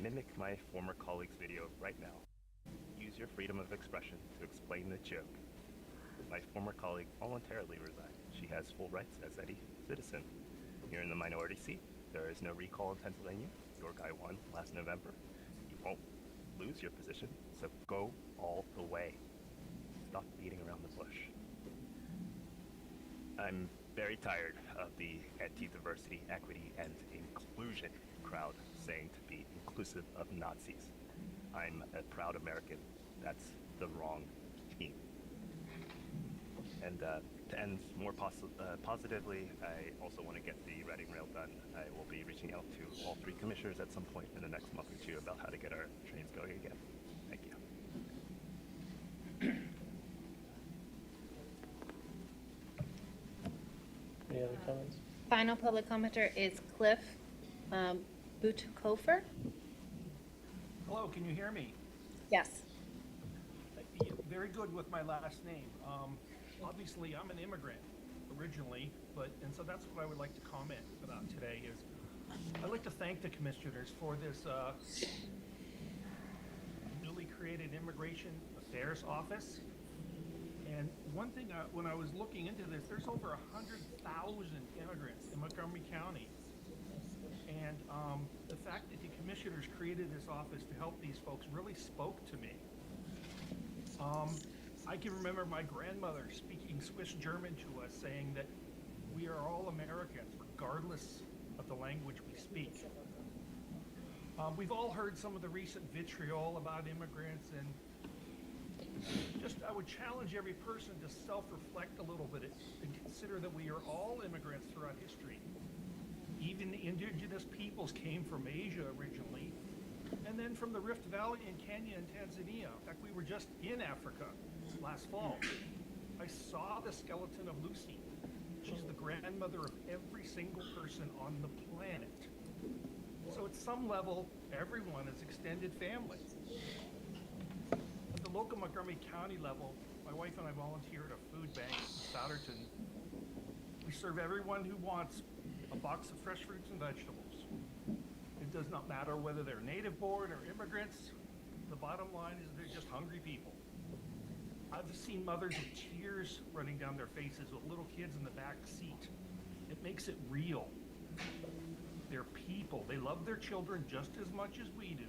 Mimic my former colleague's video right now. Use your freedom of expression to explain the joke. My former colleague voluntarily resigned. She has full rights as any citizen. You're in the minority seat. There is no recall in Pennsylvania. Your guy won last November. You won't lose your position, so go all the way. Stop beating around the bush. I'm very tired of the anti-diversity, equity, and inclusion crowd saying to be inclusive of Nazis. I'm a proud American. That's the wrong team. And to end more positively, I also want to get the Reading Rail done. I will be reaching out to all 3 commissioners at some point in the next month or 2 about how to get our trains going again. Thank you. Any other comments? Final public commenter is Cliff Butekofer. Hello, can you hear me? Yes. Very good with my last name. Obviously, I'm an immigrant originally, and so that's what I would like to comment about today is I'd like to thank the commissioners for this newly created Immigration Affairs Office. And one thing, when I was looking into this, there's over 100,000 immigrants in Montgomery County. And the fact that the commissioners created this office to help these folks really spoke to me. I can remember my grandmother speaking Swiss German to us, saying that we are all Americans, regardless of the language we speak. We've all heard some of the recent vitriol about immigrants, and just I would challenge every person to self-reflect a little bit and consider that we are all immigrants throughout history. Even the indigenous peoples came from Asia originally, and then from the Rift Valley in Kenya and Tanzania. In fact, we were just in Africa last fall. I saw the skeleton of Lucy. She's the grandmother of every single person on the planet. So at some level, everyone is extended family. At the local Montgomery County level, my wife and I volunteer at a food bank in Souderton. We serve everyone who wants a box of fresh fruits and vegetables. It does not matter whether they're native born or immigrants. The bottom line is they're just hungry people. I've seen mothers with tears running down their faces with little kids in the back seat. It makes it real. They're people. They love their children just as much as we do.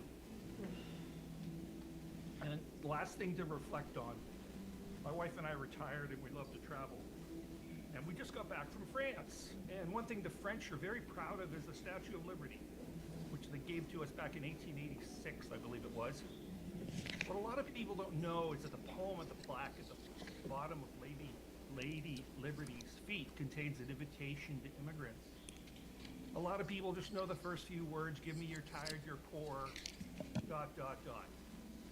And the last thing to reflect on, my wife and I retired and we love to travel. And we just got back from France. And one thing the French are very proud of is the Statue of Liberty, which they gave to us back in 1886, I believe it was. What a lot of people don't know is that the poem at the plaque at the bottom of Lady Liberty's feet contains an invitation to immigrants. A lot of people just know the first few words, give me your tired, your poor, ...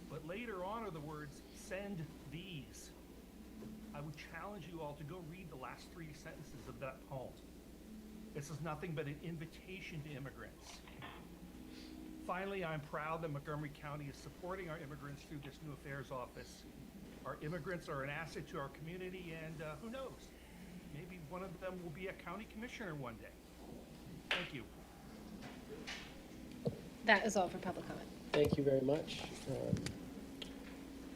But later on are the words, send these. I would challenge you all to go read the last 3 sentences of that poem. This is nothing but an invitation to immigrants. Finally, I'm proud that Montgomery County is supporting our immigrants through this new affairs office. Our immigrants are an asset to our community, and who knows, maybe one of them will be a county commissioner one day. Thank you. That is all for public comment. Thank you very much.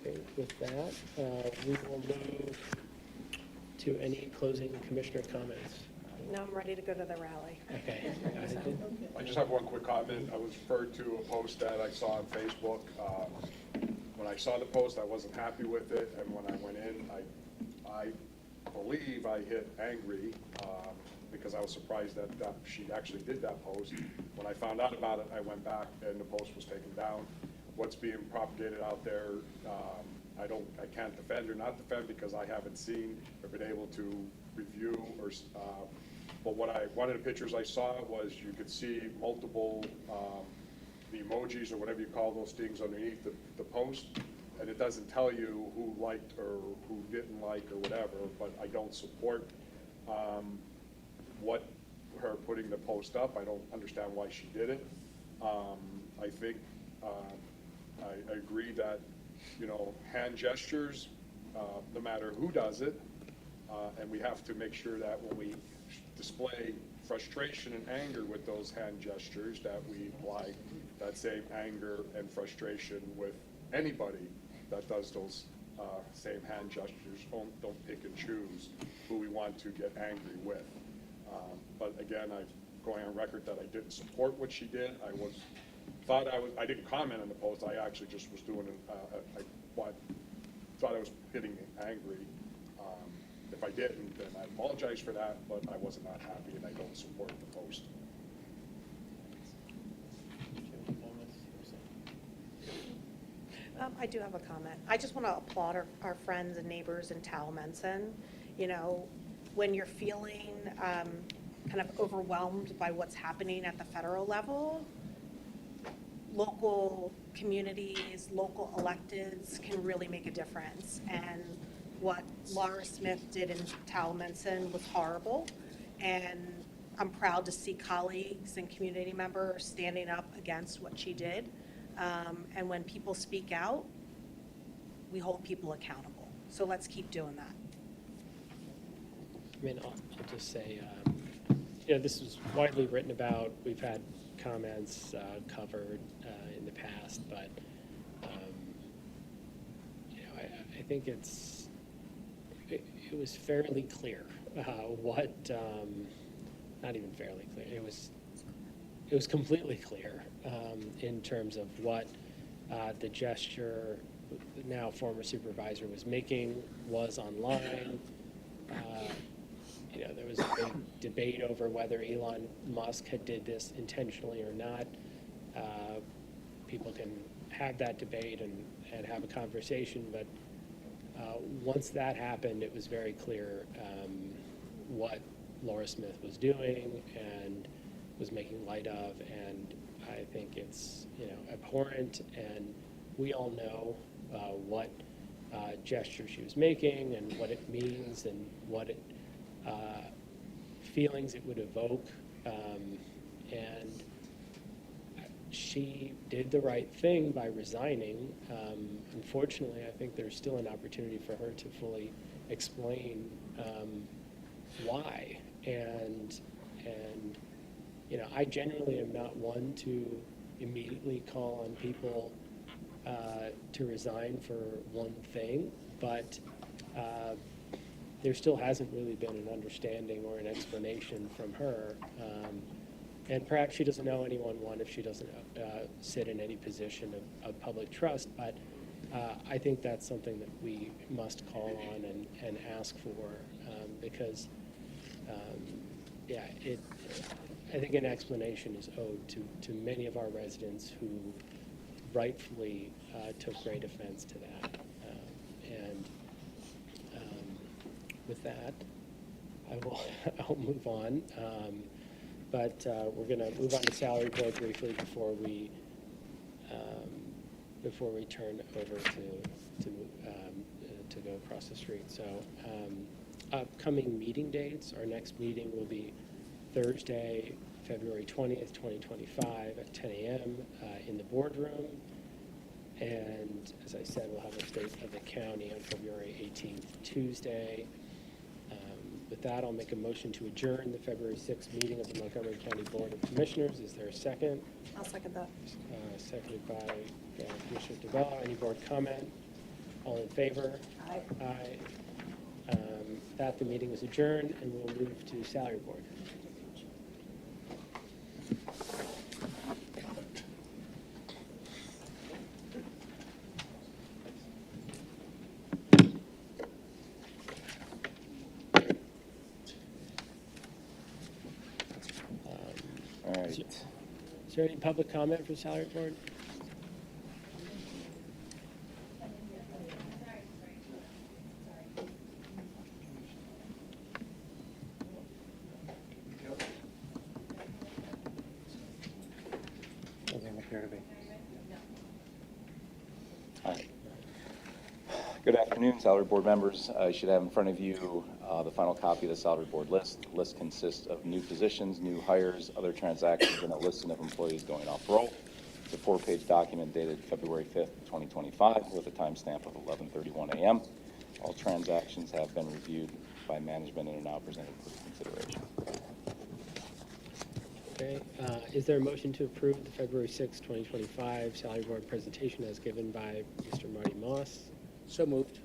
Okay, with that, we will move to any closing commissioner comments. Now I'm ready to go to the rally. Okay. I just have one quick comment. I was referred to a post that I saw on Facebook. When I saw the post, I wasn't happy with it, and when I went in, I believe I hit angry. because I was surprised that she actually did that post. When I found out about it, I went back and the post was taken down. What's being propagated out there, I can't defend or not defend because I haven't seen or been able to review but one of the pictures I saw was you could see multiple, the emojis or whatever you call those things underneath the post, and it doesn't tell you who liked or who didn't like or whatever, but I don't support what her putting the post up. I don't understand why she did it. I think I agree that, hand gestures, no matter who does it, and we have to make sure that when we display frustration and anger with those hand gestures, that we apply that same anger and frustration with anybody that does those same hand gestures. Don't pick and choose who we want to get angry with. But again, I'm going on record that I didn't support what she did. I didn't comment on the post. I actually just was doing thought I was getting angry. If I didn't, then I apologize for that, but I was not happy and I don't support the post. I do have a comment. I just want to applaud our friends and neighbors in Talmenson. When you're feeling kind of overwhelmed by what's happening at the federal level, local communities, local electeds can really make a difference. And what Laura Smith did in Talmenson was horrible. And I'm proud to see colleagues and community members standing up against what she did. And when people speak out, we hold people accountable. So let's keep doing that. I mean, I'll just say, this was widely written about. We've had comments covered in the past, but I think it was fairly clear what, not even fairly clear. It was completely clear in terms of what the gesture, now former supervisor, was making, was online. There was a big debate over whether Elon Musk had did this intentionally or not. People can have that debate and have a conversation, but once that happened, it was very clear what Laura Smith was doing and was making light of, and I think it's abhorrent, and we all know what gesture she was making and what it means and what feelings it would evoke, and she did the right thing by resigning. Unfortunately, I think there's still an opportunity for her to fully explain why, and I generally am not one to immediately call on people to resign for one thing, but there still hasn't really been an understanding or an explanation from her. And perhaps she doesn't know anyone, if she doesn't sit in any position of public trust, but I think that's something that we must call on and ask for, because, I think an explanation is owed to many of our residents who rightfully took great offense to that. With that, I'll move on. But we're going to move on to salary board briefly before we turn over to go across the street. So upcoming meeting dates, our next meeting will be Thursday, February 20th, 2025 at 10 a.m. In the boardroom. And as I said, we'll have a state of the county on February 18th, Tuesday. With that, I'll make a motion to adjourn the February 6th meeting of the Montgomery County Board of Commissioners. Is there a second? I'll second that. Seconded by Commissioner DeBella. Any board comment? All in favor? Aye. Aye. That the meeting is adjourned, and we'll move to salary board. Is there any public comment for salary board? Doesn't appear to be. Hi. Good afternoon, salary board members. You should have in front of you the final copy of the salary board list. The list consists of new positions, new hires, other transactions, and a listing of employees going off roll. It's a 4-page document dated February 5th, 2025, with a timestamp of 11:31 a.m. All transactions have been reviewed by management and are now presented for consideration. Okay, is there a motion to approve the February 6, 2025 salary board presentation as given by Mr. Marty Moss? So moved.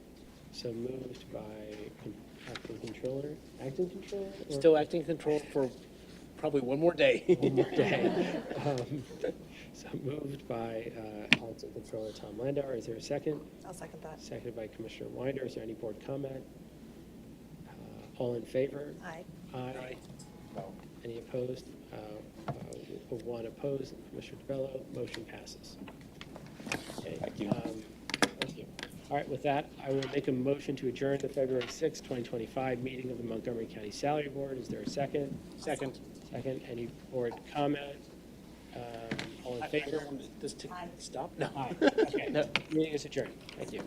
So moved by acting controller? Acting controller? Or- Still acting control for probably one more day. One more day. So moved by acting controller Tom Landauer. Is there a second? I'll second that. Seconded by Commissioner Winder. Is there any board comment? All in favor? Aye. Aye. Any opposed? One opposed. Commissioner DeBello. Motion passes. Okay, Thank you. Thank you. All right, with that, I will make a motion to adjourn the February 6, 2025 meeting of the Montgomery County Salary Board. Is there a second? Second. Second. Any board comment? All in favor? Does to stop? No. Aye. Okay, meeting is adjourned. Thank you.